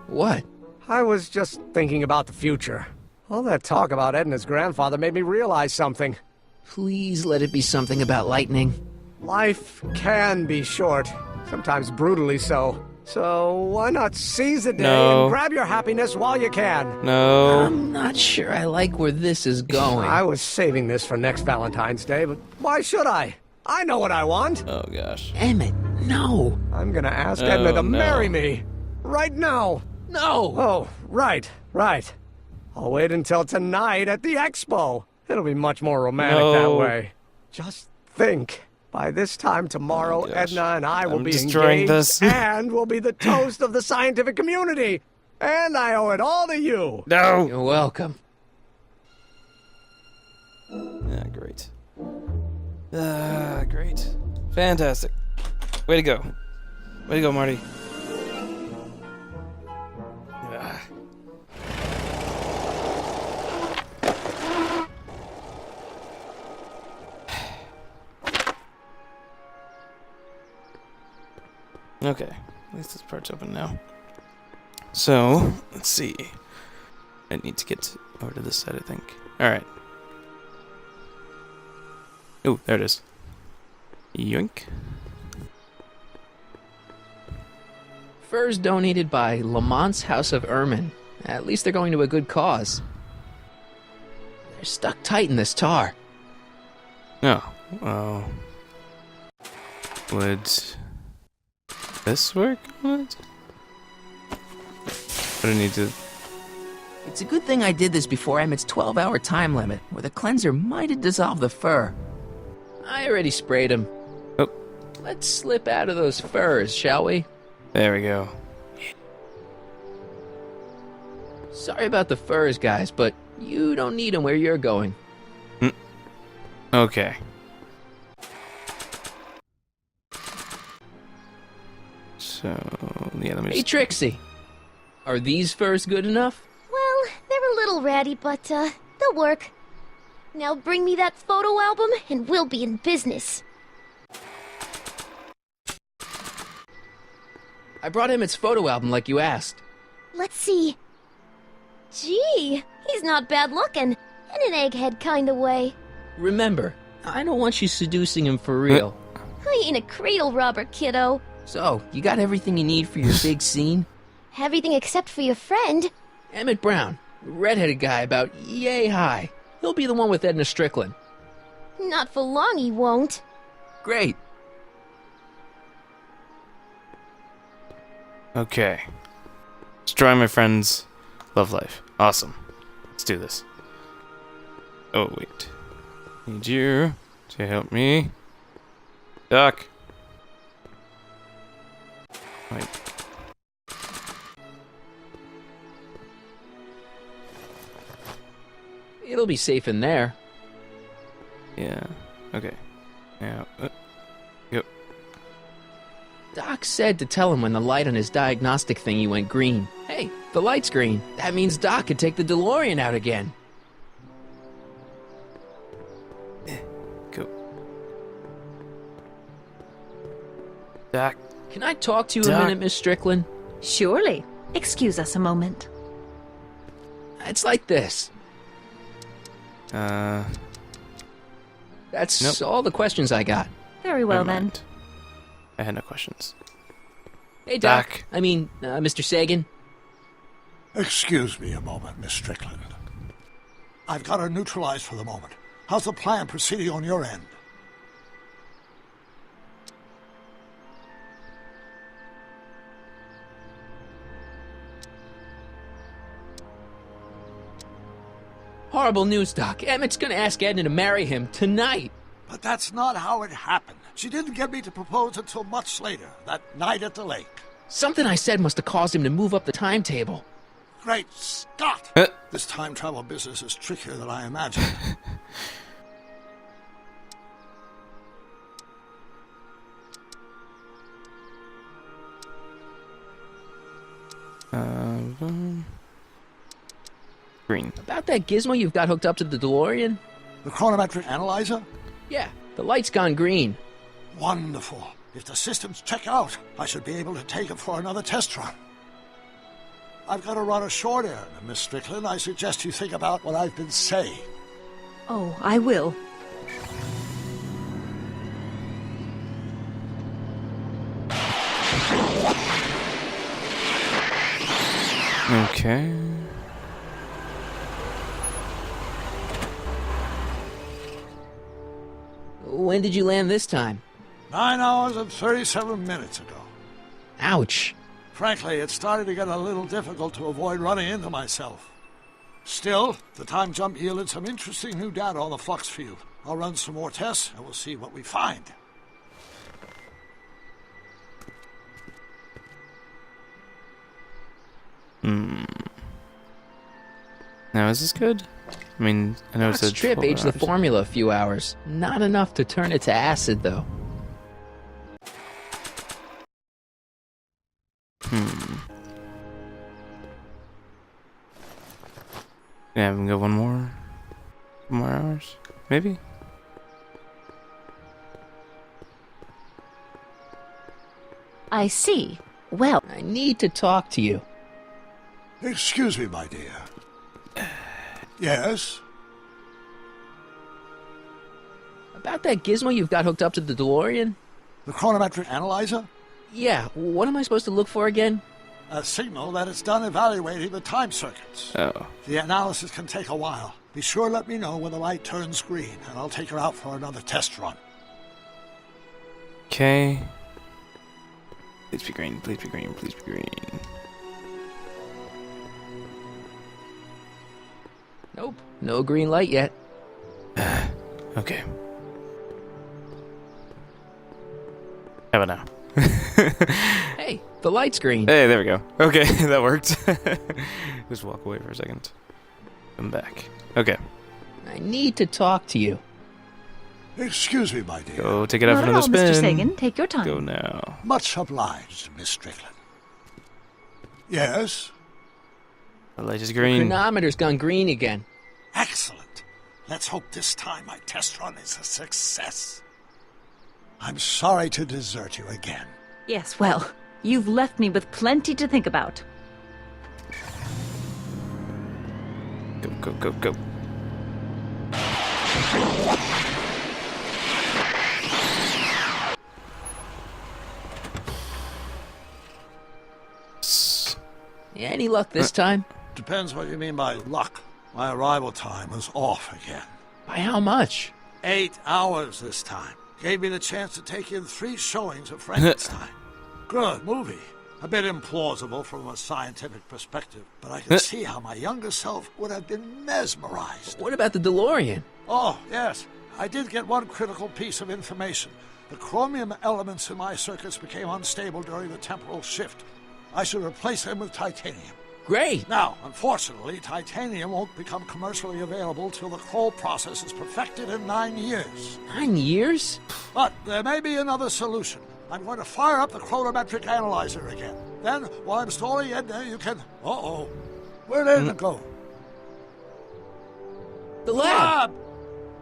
What? I was just thinking about the future. All that talk about Edna's grandfather made me realize something. Please let it be something about lightning. Life can be short, sometimes brutally so. So why not seize the day and grab your happiness while you can? No. I'm not sure I like where this is going. I was saving this for next Valentine's Day, but why should I? I know what I want. Oh, gosh. Emmett, no. I'm gonna ask Edna to marry me. Right now. No. Oh, right. I'll wait until tonight at the expo. It'll be much more romantic that way. Just think. By this time tomorrow, Edna and I will be engaged and will be the toast of the scientific community. And I owe it all to you. No. You're welcome. Yeah, great. Great. Fantastic. Way to go. Way to go, Marty. Okay, at least this part's open now. So, let's see. I need to get over to this side, I think. Alright. Oh, there it is. Yoink. Furs donated by Lamont's House of Ermine. At least they're going to a good cause. They're stuck tight in this tar. Oh, well. Would this work on it? I don't need to... It's a good thing I did this before Emmett's 12-hour time limit, where the cleanser might have dissolved the fur. I already sprayed him. Oh. Let's slip out of those furs, shall we? There we go. Sorry about the furs, guys, but you don't need them where you're going. Okay. So, yeah, let me Hey, Trixie. Are these furs good enough? Well, they're a little ratty, but, they'll work. Now bring me that photo album, and we'll be in business. I brought Emmett's photo album like you asked. Let's see. Gee, he's not bad looking. In an egghead kind of way. Remember, I don't want you seducing him for real. I ain't a cradle robber, kiddo. So, you got everything you need for your big scene? Everything except for your friend. Emmett Brown, redheaded guy about yay high. He'll be the one with Edna Strickland. Not for long, he won't. Great. Okay. Destroy my friend's love life. Awesome. Let's do this. Oh, wait. Need you to help me. Duck. Wait. It'll be safe in there. Yeah. Okay. Yeah. Yep. Doc said to tell him when the light on his diagnostic thingy went green. Hey, the light's green. That means Doc could take the DeLorean out again. Go. Doc. Can I talk to you Doc. a minute, Miss Strickland? Surely. Excuse us a moment. It's like this. That's That's all the questions I got. Very well, Never then. mind. I had no questions. Hey, Doc. Doc. I mean, Mr. Sagan. Excuse me a moment, Miss Strickland. I've got her neutralized for the moment. How's the plan proceeding on your end? Horrible news, Doc. Emmett's gonna ask Edna to marry him tonight. But that's not how it happened. She didn't get me to propose until much later, that night at the lake. Something I said must have caused him to move up the timetable. Great Scott! This time travel business is trickier than I imagined. Green. About that gizmo you've got hooked up to the DeLorean? The chronometric analyzer? Yeah, the light's gone green. Wonderful. If the systems check out, I should be able to take it for another test run. I've got to run a short errand, Miss Strickland. I suggest you think about what I've been saying. Oh, I will. Okay. When did you land this time? 9 hours and 37 minutes ago. Ouch. Frankly, it started to get a little difficult to avoid running into myself. Still, the time jump yielded some interesting new data on the flux field. I'll run some more tests, and we'll see what we find. Now, is this good? I mean, I know it's a Doc's trip 12 aged the hours. formula a few hours. Not enough to turn it to acid, though. Yeah, we can go one more hours, maybe. I see. Well, I need to talk to you. Excuse me, my dear. Yes? About that gizmo you've got hooked up to the DeLorean? The chronometric analyzer? Yeah, what am I supposed to look for again? A signal that it's done evaluating the time circuits. Oh. The analysis can take a while. Be sure to let me know when the light turns green, and I'll take her out for another test run. Okay. Please be green, please be green, please be green. Nope, no green light yet. Okay. How about now? Hey, the light's green. Hey, there we go. Okay, that worked. Just walk away for a second. Come back. Okay. I need to talk to you. Excuse me, my dear. Go take it out not for at another all, spin. Mr. Sagan. Take your time. Go now. Much obliged, Miss Strickland. Yes? The light is green. Chronometer's gone green again. Excellent. Let's hope this time my test run is a success. I'm sorry to desert you again. Yes, well, you've left me with plenty to think about. Go, go, go, go. Yeah, any luck this time? Depends what you mean by luck. My arrival time was off again. By how much? 8 hours this time. Gave me the chance to take in 3 showings of Frankenstein. Good movie. A bit implausible from a scientific perspective, but I can see how my younger self would have been mesmerized. What about the DeLorean? Oh, yes. I did get one critical piece of information. The chromium elements in my circuits became unstable during the temporal shift. I should replace them with titanium. Great. Now, unfortunately, titanium won't become commercially available till the Kroll process is perfected in 9 years. 9 years? But there may be another solution. I'm going to fire up the chronometric analyzer again. Then, while I'm stalling Edna, you can... Uh-oh. Where'd Edna go? The lab!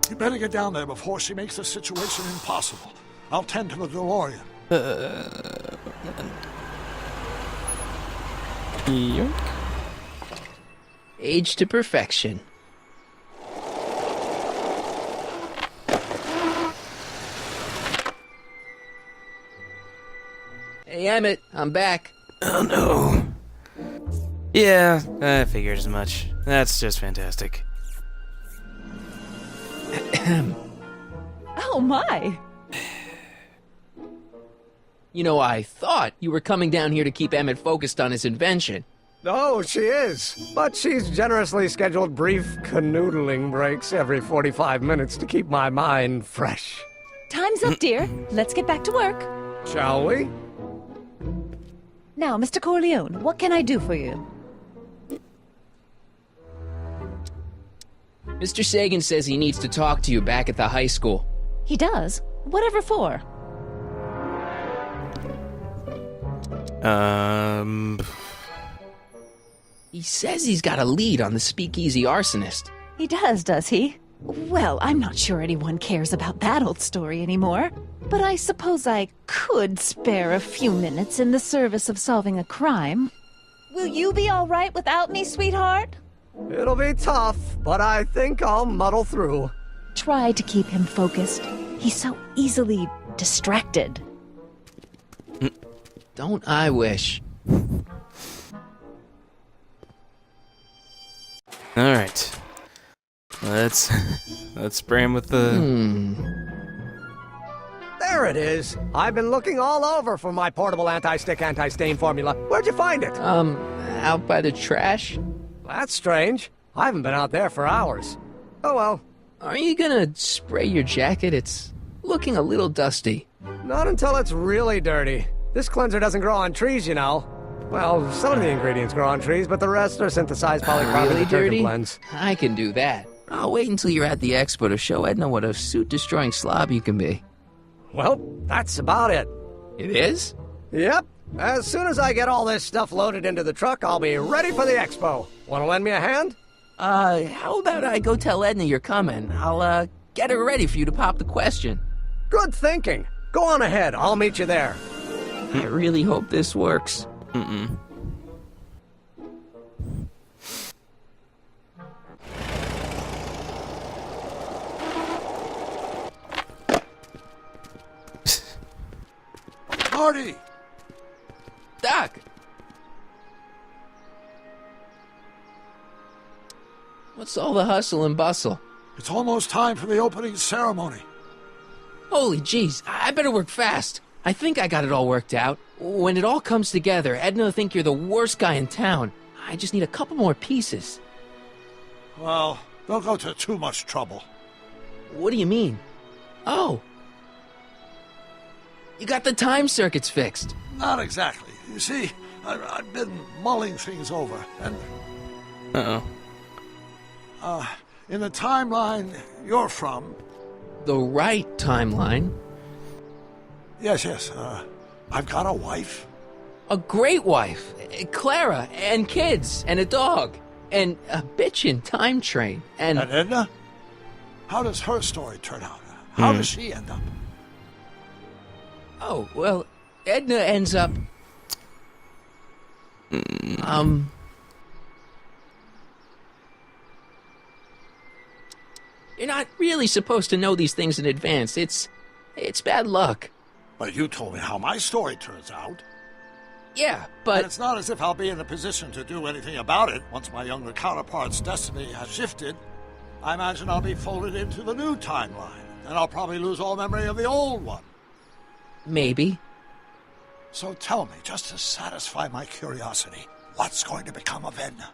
You better get down there before she makes the situation impossible. I'll tend to the DeLorean. Yoink. Age to perfection. Hey, Emmett, I'm back. Oh no. Yeah, I figured as much. That's just fantastic. Oh my! You know, I thought you were coming down here to keep Emmett focused on his invention. Oh, she is. But she's generously scheduled brief canoodling breaks every 45 minutes to keep my mind fresh. Time's up, dear. Let's get back to work. Shall we? Now, Mr. Corleone, what can I do for you? Mr. Sagan says he needs to talk to you back at the high school. He does? Whatever for? He says he's got a lead on the speakeasy arsonist. He does he? Well, I'm not sure anyone cares about that old story anymore. But I suppose I could spare a few minutes in the service of solving a crime. Will you be all right without me, sweetheart? It'll be tough, but I think I'll muddle through. Try to keep him focused. He's so easily distracted. Don't I wish? Alright. Let's spray him with the... There it is. I've been looking all over for my portable anti-stick, anti-stain formula. Where'd you find it? Out by the trash. That's strange. I haven't been out there for hours. Oh well. Are you gonna spray your jacket? It's looking a little dusty. Not until it's really dirty. This cleanser doesn't grow on trees, you know. Well, some of the ingredients grow on trees, but the rest are synthesized polycarbonate Really detergent dirty? blends. I can do that. I'll wait until you're at the expo to show Edna what a suit-destroying slob you can be. Well, that's about it. It is? Yep. As soon as I get all this stuff loaded into the truck, I'll be ready for the expo. Want to lend me a hand? How about I go tell Edna you're coming? I'll, get her ready for you to pop the question. Good thinking. Go on ahead. I'll meet you there. I really hope this works. Marty! Doc! What's all the hustle and bustle? It's almost time for the opening ceremony. Holy jeez, I better work fast. I think I got it all worked out. When it all comes together, Edna will think you're the worst guy in town. I just need a couple more pieces. Well, don't go to too much trouble. What do you mean? Oh. You got the time circuits fixed. Not exactly. You see, I've been mulling things over, and... in the timeline you're from... The right timeline? Yes, I've got a wife. A great wife. Clara, and kids, and a dog, and a bitchin' time train, and... And Edna? How does her story turn out? How does she end up? Oh, well, Edna ends up... You're not really supposed to know these things in advance. It's bad luck. But you told me how my story turns out. Yeah, but... And it's not as if I'll be in a position to do anything about it once my younger counterpart's destiny has shifted. I imagine I'll be folded into the new timeline, and I'll probably lose all memory of the old one. Maybe. So tell me, just to satisfy my curiosity, what's going to become of Edna?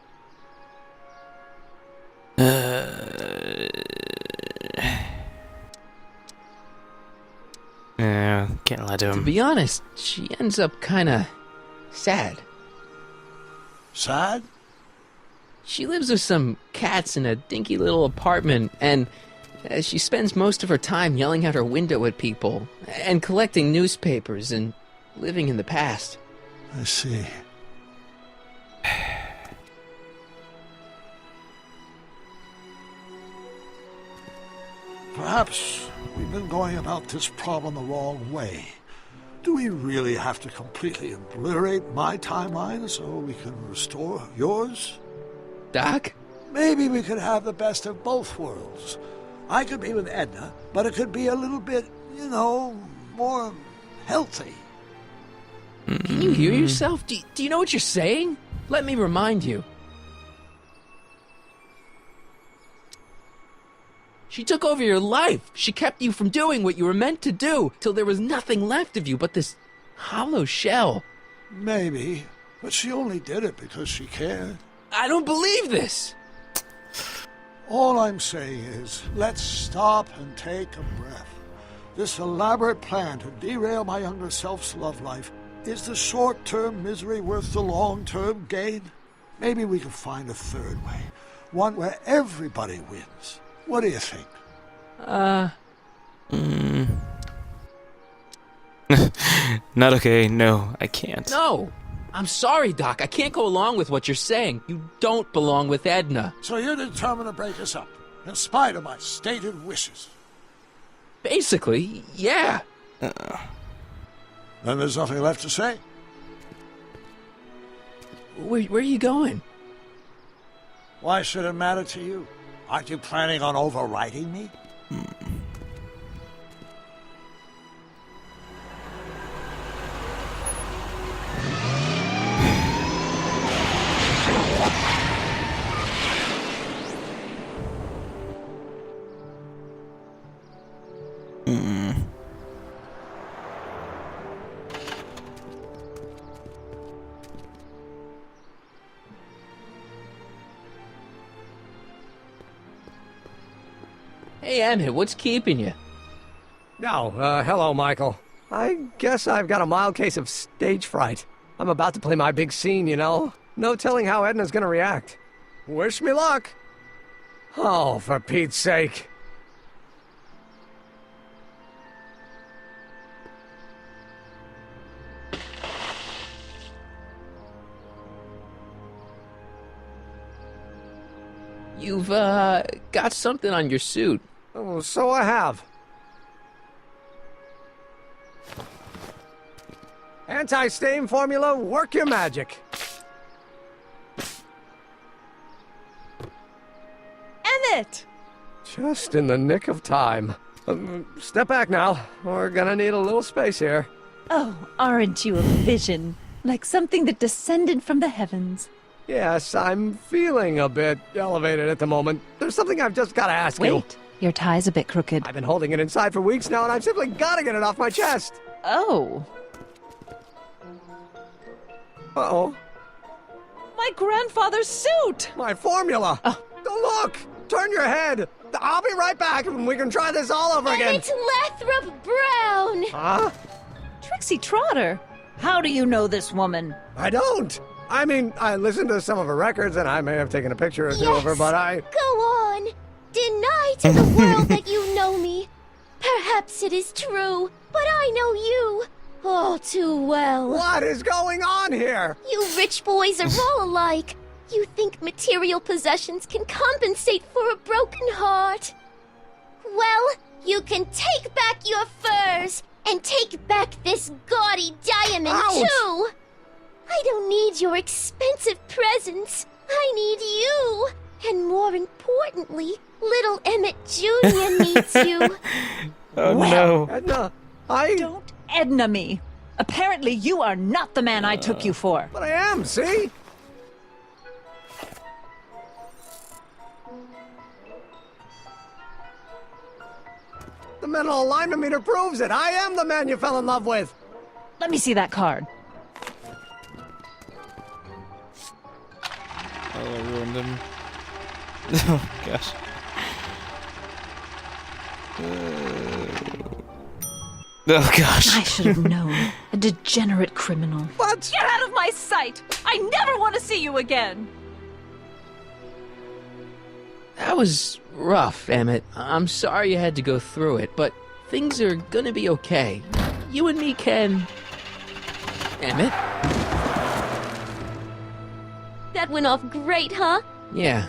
Yeah, can't lie to him. To be honest, she ends up kinda sad. Sad? She lives with some cats in a dinky little apartment, and she spends most of her time yelling out her window at people, and collecting newspapers, and living in the past. I see. Perhaps we've been going about this problem the wrong way. Do we really have to completely obliterate my timeline so we can restore yours? Doc? Maybe we could have the best of both worlds. I could be with Edna, but it could be a little bit, more healthy. Can you hear yourself? Do you know what you're saying? Let me remind you. She took over your life. She kept you from doing what you were meant to do, till there was nothing left of you but this hollow shell. Maybe, but she only did it because she cared. I don't believe this. All I'm saying is, let's stop and take a breath. This elaborate plan to derail my younger self's love life, is the short-term misery worth the long-term gain? Maybe we can find a third way, one where everybody wins. What do you think? Not okay. No, I can't. No! I'm sorry, Doc. I can't go along with what you're saying. You don't belong with Edna. So you're determined to break us up, in spite of my stated wishes? Basically, yeah. Then there's nothing left to say. Where are you going? Why should it matter to you? Aren't you planning on overriding me? Hey, Emmett, what's keeping you? Hello, Michael. I guess I've got a mild case of stage fright. I'm about to play my big scene, No telling how Edna's gonna react. Wish me luck. Oh, for Pete's sake. You've, got something on your suit. Oh, so I have. Anti-stain formula, work your magic. Emmett! Just in the nick of time. Step back now. We're gonna need a little space here. Oh, aren't you a vision? Like something that descended from the heavens. Yes, I'm feeling a bit elevated at the moment. There's something I've just gotta ask you. Wait, your tie's a bit crooked. I've been holding it inside for weeks now, and I've simply gotta get it off my chest. Oh. Uh-oh. My grandfather's suit! My formula! Oh. Look! Turn your head! I'll be right back, and we can try this all over again. It's Lathrop Brown! Huh? Trixie Trotter! How do you know this woman? I don't! I mean, I listened to some of her records, and I may have taken a picture or two of her, but I... Go on! Deny to the world that you know me. Perhaps it is true, but I know you all too well. What is going on here? You rich boys are all alike. You think material possessions can compensate for a broken heart. Well, you can take back your furs, and take back this gaudy diamond, Ouch! too! I don't need your expensive presents. I need you. And more importantly, little Emmett Jr. needs you. Oh, well, no. Edna, Don't Edna me. Apparently you are not the man I took you for. But I am, see? The mental alignment meter proves it. I am the man you fell in love with. Let me see that card. Oh, I ruined him. Oh, gosh. Oh, gosh. I should have known. A degenerate criminal. What? Get out of my sight! I never want to see you again! That was rough, Emmett. I'm sorry you had to go through it, but things are gonna be okay. You and me can... Emmett? That went off great, huh? Yeah.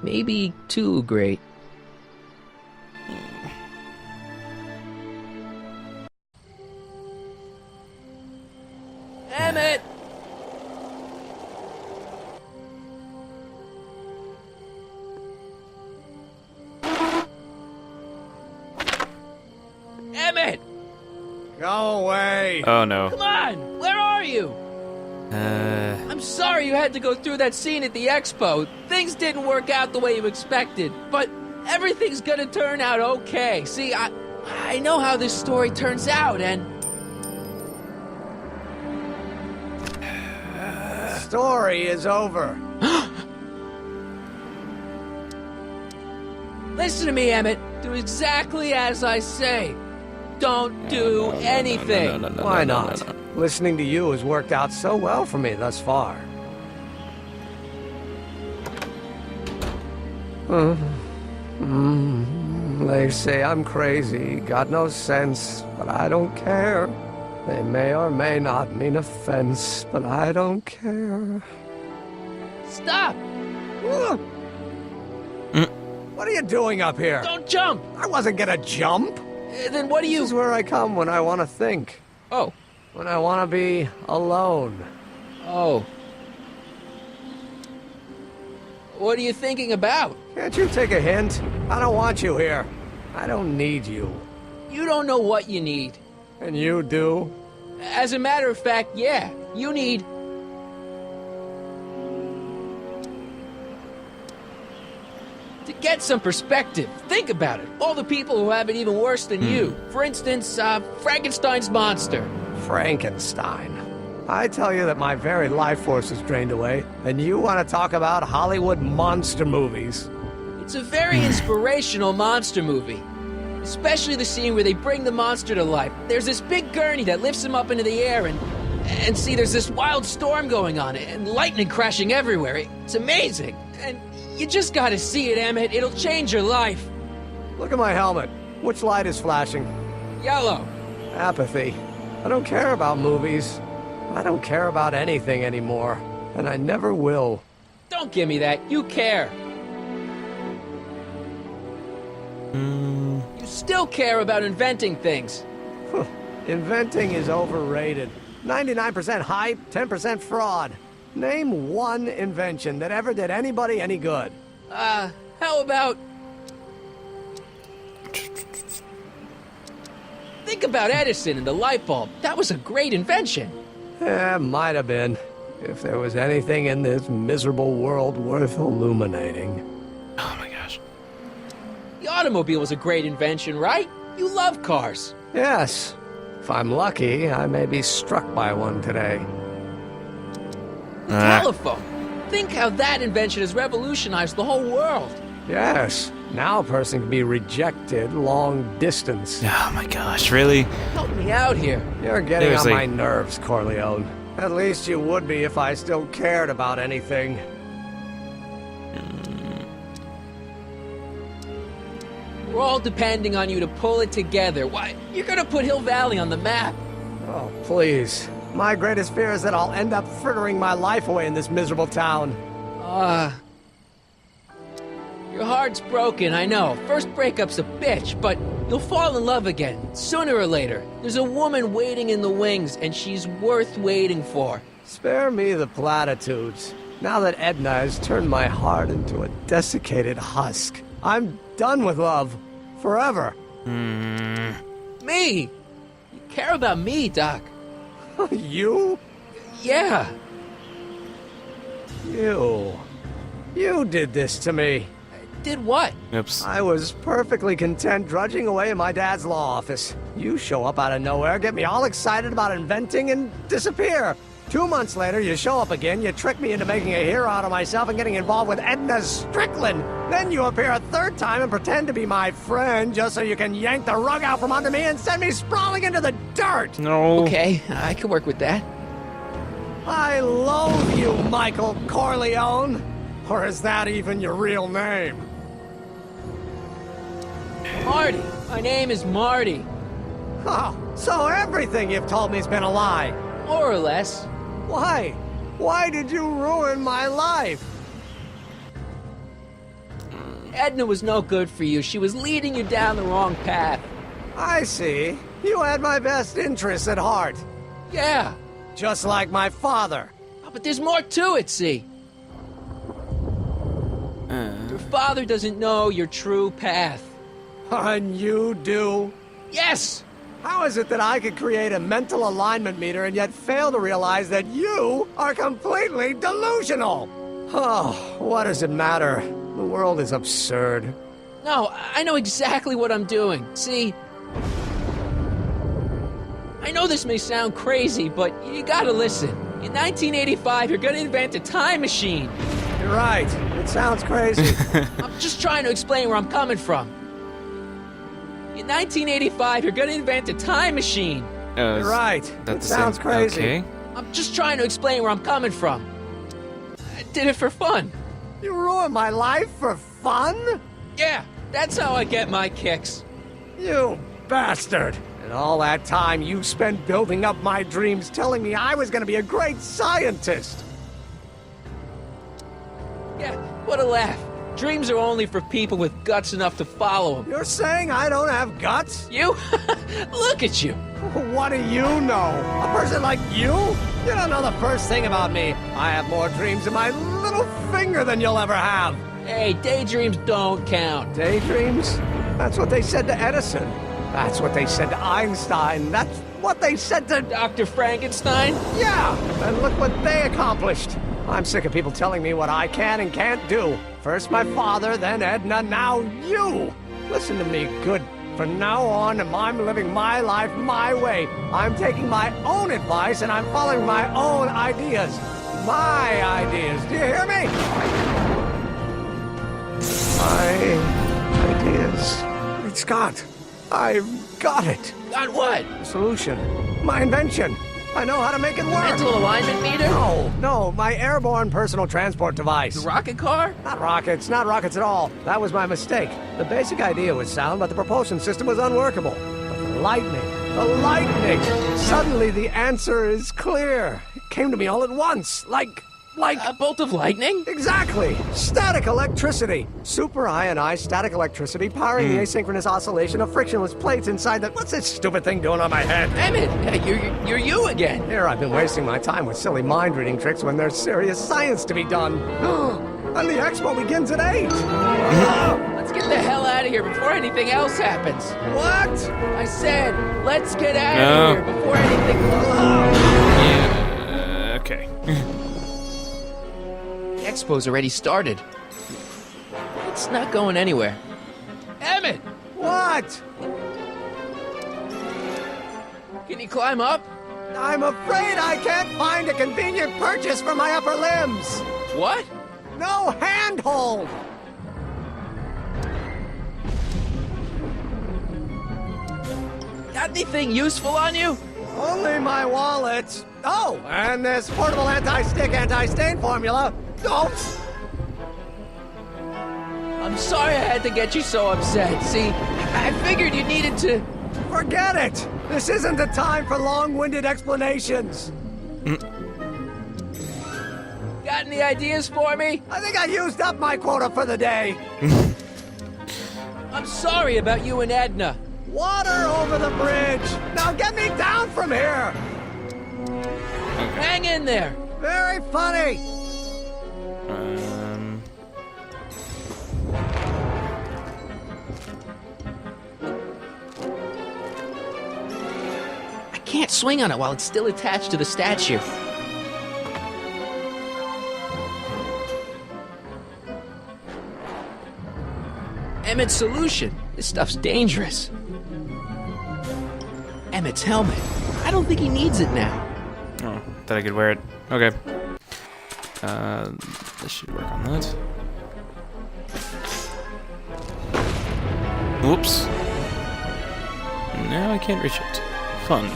Maybe too great. Emmett! Emmett! Go away! Oh no. Come on! Where are you? I'm sorry you had to go through that scene at the expo. Things didn't work out the way you expected, but everything's gonna turn out okay. See, I know how this story turns out, and... Story is over. Listen to me, Emmett. Do exactly as I say. Don't do anything. Why not? Listening to you has worked out so well for me thus far. They say I'm crazy, got no sense, but I don't care. They may or may not mean offense, but I don't care. Stop! What are you doing up here? Don't jump! I wasn't gonna jump. Then what do you... This is where I come when I want to think. Oh. When I want to be alone. Oh. What are you thinking about? Can't you take a hint? I don't want you here. I don't need you. You don't know what you need. And you do? As a matter of fact, yeah. You need... to get some perspective. Think about it. All the people who have it even worse than you. For instance, Frankenstein's monster. Frankenstein. I tell you that my very life force is drained away, and you want to talk about Hollywood monster movies. It's a very inspirational monster movie. Especially the scene where they bring the monster to life. There's this big gurney that lifts him up into the air, and see, there's this wild storm going on, and lightning crashing everywhere. It's amazing. And you just gotta see it, Emmett. It'll change your life. Look at my helmet. Which light is flashing? Yellow. Apathy. I don't care about movies. I don't care about anything anymore. And I never will. Don't give me that. You care. You still care about inventing things. Inventing is overrated. 99% hype, 10% fraud. Name one invention that ever did anybody any good. How about... Think about Edison and the light bulb. That was a great invention. Yeah, might have been. If there was anything in this miserable world worth illuminating. Oh my gosh. The automobile was a great invention, right? You love cars. Yes. If I'm lucky, I may be struck by one today. The telephone. Think how that invention has revolutionized the whole world. Yes. Now a person can be rejected long distance. Oh my gosh, really? Help me out here. You're getting on my nerves, Corleone. At least you would be if I still cared about anything. We're all depending on you to pull it together. Why, you're gonna put Hill Valley on the map. Oh, please. My greatest fear is that I'll end up frittering my life away in this miserable town. Your heart's broken, I know. First breakup's a bitch, but you'll fall in love again, sooner or later. There's a woman waiting in the wings, and she's worth waiting for. Spare me the platitudes. Now that Edna has turned my heart into a desiccated husk, I'm done with love. Forever. Me! You care about me, Doc. You? Yeah. You did this to me. Did what? Oops. I was perfectly content drudging away in my dad's law office. You show up out of nowhere, get me all excited about inventing, and disappear. 2 months later, you show up again, you trick me into making a hero out of myself and getting involved with Edna Strickland. Then you appear a third time and pretend to be my friend just so you can yank the rug out from under me and send me sprawling into the dirt. No. Okay, I can work with that. I loathe you, Michael Corleone. Or is that even your real name? Marty. My name is Marty. Oh, so everything you've told me's been a lie. More or less. Why? Why did you ruin my life? Edna was no good for you. She was leading you down the wrong path. I see. You had my best interests at heart. Yeah. Just like my father. Oh, but there's more to it, see? Your father doesn't know your true path. And you do? Yes! How is it that I could create a mental alignment meter and yet fail to realize that you are completely delusional? Oh, what does it matter? The world is absurd. No, I know exactly what I'm doing. See? I know this may sound crazy, but you gotta listen. In 1985, you're gonna invent a time machine. You're right. It sounds crazy. I'm just trying to explain where I'm coming from. In 1985, you're gonna invent a time machine. You're right. It sounds crazy. Okay. I'm just trying to explain where I'm coming from. I did it for fun. You ruined my life for fun? Yeah, that's how I get my kicks. You bastard. And all that time you spent building up my dreams, telling me I was gonna be a great scientist. Yeah, what a laugh. Dreams are only for people with guts enough to follow them. You're saying I don't have guts? You? Look at you. What do you know? A person like you? You don't know the first thing about me. I have more dreams in my little finger than you'll ever have. Hey, daydreams don't count. Daydreams? That's what they said to Edison. That's what they said to Einstein. That's what they said to Dr. Frankenstein? Yeah, and look what they accomplished. I'm sick of people telling me what I can and can't do. First my father, then Edna, now you. Listen to me good. From now on, I'm living my life my way. I'm taking my own advice and I'm following my own ideas. My ideas. Do you hear me? My ideas. Great Scott. I've got it. Got what? The solution. My invention. I know how to make it work. Mental alignment meter? No, my airborne personal transport device. The rocket car? Not rockets at all. That was my mistake. The basic idea was sound, but the propulsion system was unworkable. But the lightning. Suddenly the answer is clear. It came to me all at once, like a bolt of lightning? Exactly! Static electricity! Super ionized static electricity powering the asynchronous oscillation of frictionless plates inside the... What's this stupid thing doing on my head? Emmett, you're you again. Here I've been wasting my time with silly mind-reading tricks when there's serious science to be done. And the expo begins at 8! Let's get the hell out of here before anything else happens. What? I said, let's get out of here before anything... Yeah, okay. The expo's already started. It's not going anywhere. Emmett! What? Can you climb up? I'm afraid I can't find a convenient purchase for my upper limbs. What? No handhold. Got anything useful on you? Only my wallet. Oh, and this portable anti-stick, anti-stain formula. Oops! I'm sorry I had to get you so upset. See, I figured you needed to... Forget it! This isn't the time for long-winded explanations. Got any ideas for me? I think I used up my quota for the day. I'm sorry about you and Edna. Water over the bridge! Now get me down from here! Hang in there. Very funny! I can't swing on it while it's still attached to the statue. Emmett's solution. This stuff's dangerous. Emmett's helmet. I don't think he needs it now. Oh, thought I could wear it. Okay. This should work on that. Whoops. Now I can't reach it. Fun.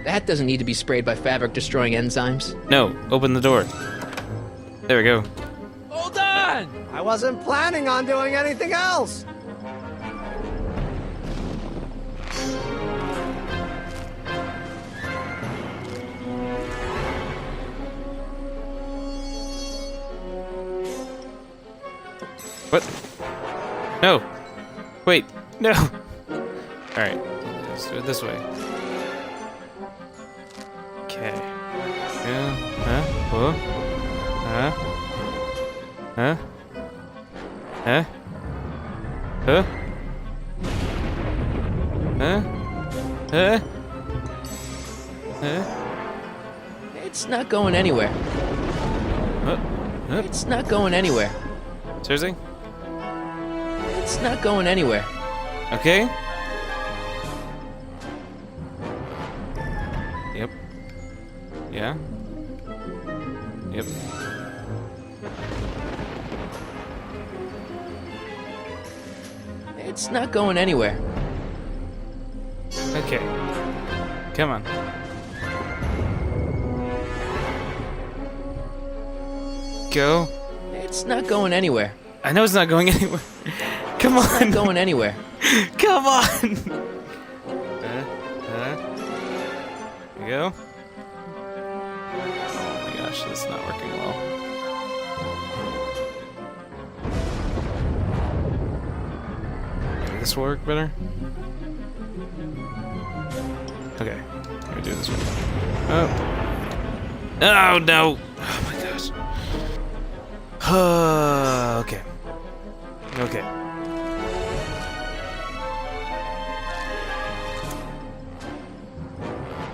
That doesn't need to be sprayed by fabric-destroying enzymes. No, open the door. There we go. Hold on! I wasn't planning on doing anything else. What? No. Wait. No. Alright. Let's do it this way. Okay. Yeah. Huh? Huh? Huh? Huh? Huh? Huh? Huh? Huh? Huh? It's not going anywhere. Huh? Huh? It's not going anywhere. Seriously? It's not going anywhere. Okay. Yep. Yeah. Yep. It's not going anywhere. Okay. Come on. Go. It's not going anywhere. I know it's not going anywhere. Come It's on. not going anywhere. Come on. There you go. Oh my gosh, this is not working well. Maybe this will work better. Okay, let me do this one. Oh. Oh no. Oh my gosh. Okay. Okay.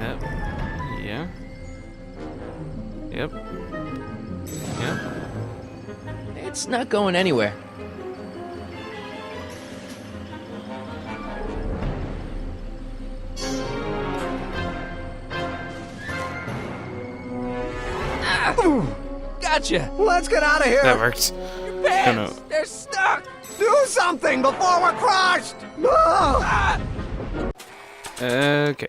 Yep. Yeah. Yep. Yep. It's not going anywhere. Gotcha. Let's get out of here. That worked. Your pants, they're stuck. Do something before we're crushed. Ah! Okay.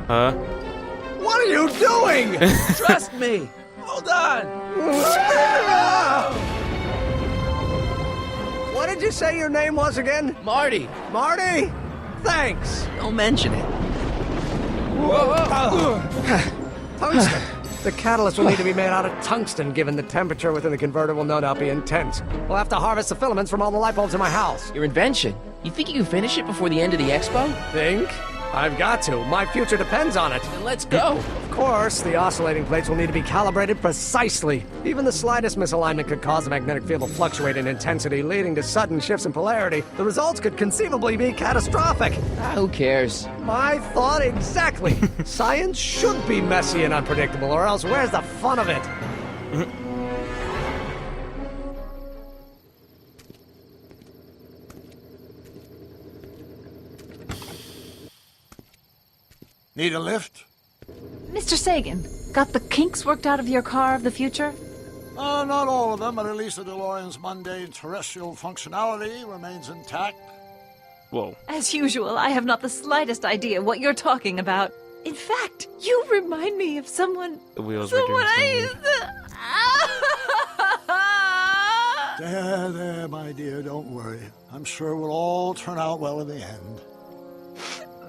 Huh? What are you doing? Trust me. Hold on. What did you say your name was again? Marty. Marty? Thanks. Don't mention it. Tungsten. The catalyst will need to be made out of tungsten, given the temperature within the converter will no doubt be intense. We'll have to harvest the filaments from all the light bulbs in my house. Your invention. You think you can finish it before the end of the expo? Think? I've got to. My future depends on it. Then let's go. Of course, the oscillating plates will need to be calibrated precisely. Even the slightest misalignment could cause the magnetic field to fluctuate in intensity, leading to sudden shifts in polarity. The results could conceivably be catastrophic. Who cares? My thought exactly. Science should be messy and unpredictable, or else where's the fun of it? Need a lift? Mr. Sagan, got the kinks worked out of your car of the future? Not all of them, but at least the DeLorean's mundane terrestrial functionality remains intact. Whoa. As usual, I have not the slightest idea what you're talking about. In fact, you remind me of someone... The wheels were doing someone I used to... There, my dear, don't worry. I'm sure we'll all turn out well in the end.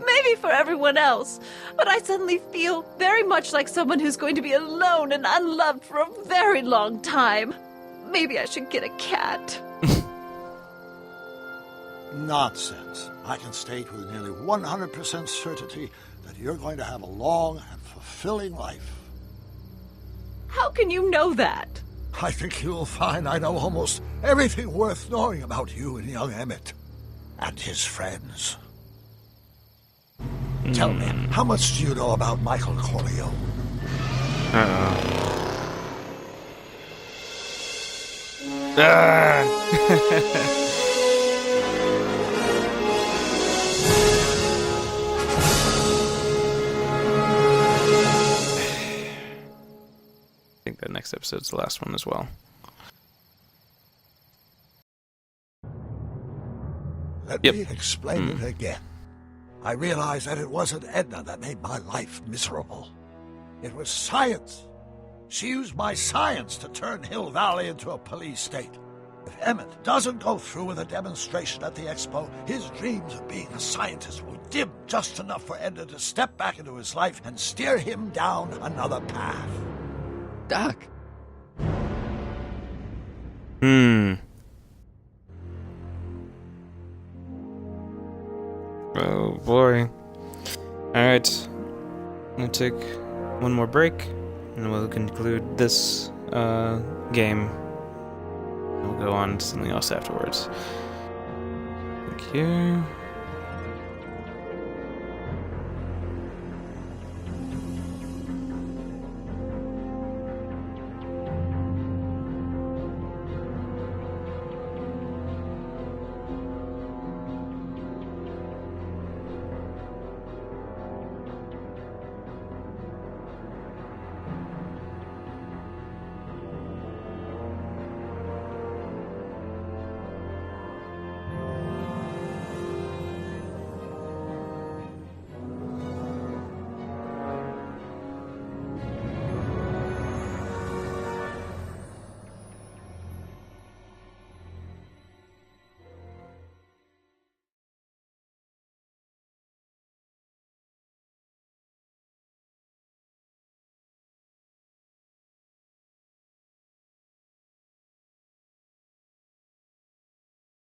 Maybe for everyone else, but I suddenly feel very much like someone who's going to be alone and unloved for a very long time. Maybe I should get a cat. Nonsense. I can state with nearly 100% certainty that you're going to have a long and fulfilling life. How can you know that? I think you'll find I know almost everything worth knowing about you and young Emmett and his friends. Tell me, how much do you know about Michael Corleone? I think that next episode's the last one as well. Let me explain it again. I realized that it wasn't Edna that made my life miserable. It was science. She used my science to turn Hill Valley into a police state. If Emmett doesn't go through with a demonstration at the expo, his dreams of being a scientist will dim just enough for Edna to step back into his life and steer him down another path. Doc. Oh boy. Alright. I'm gonna take one more break, and we'll conclude this game. We'll go on to something else afterwards. Thank you.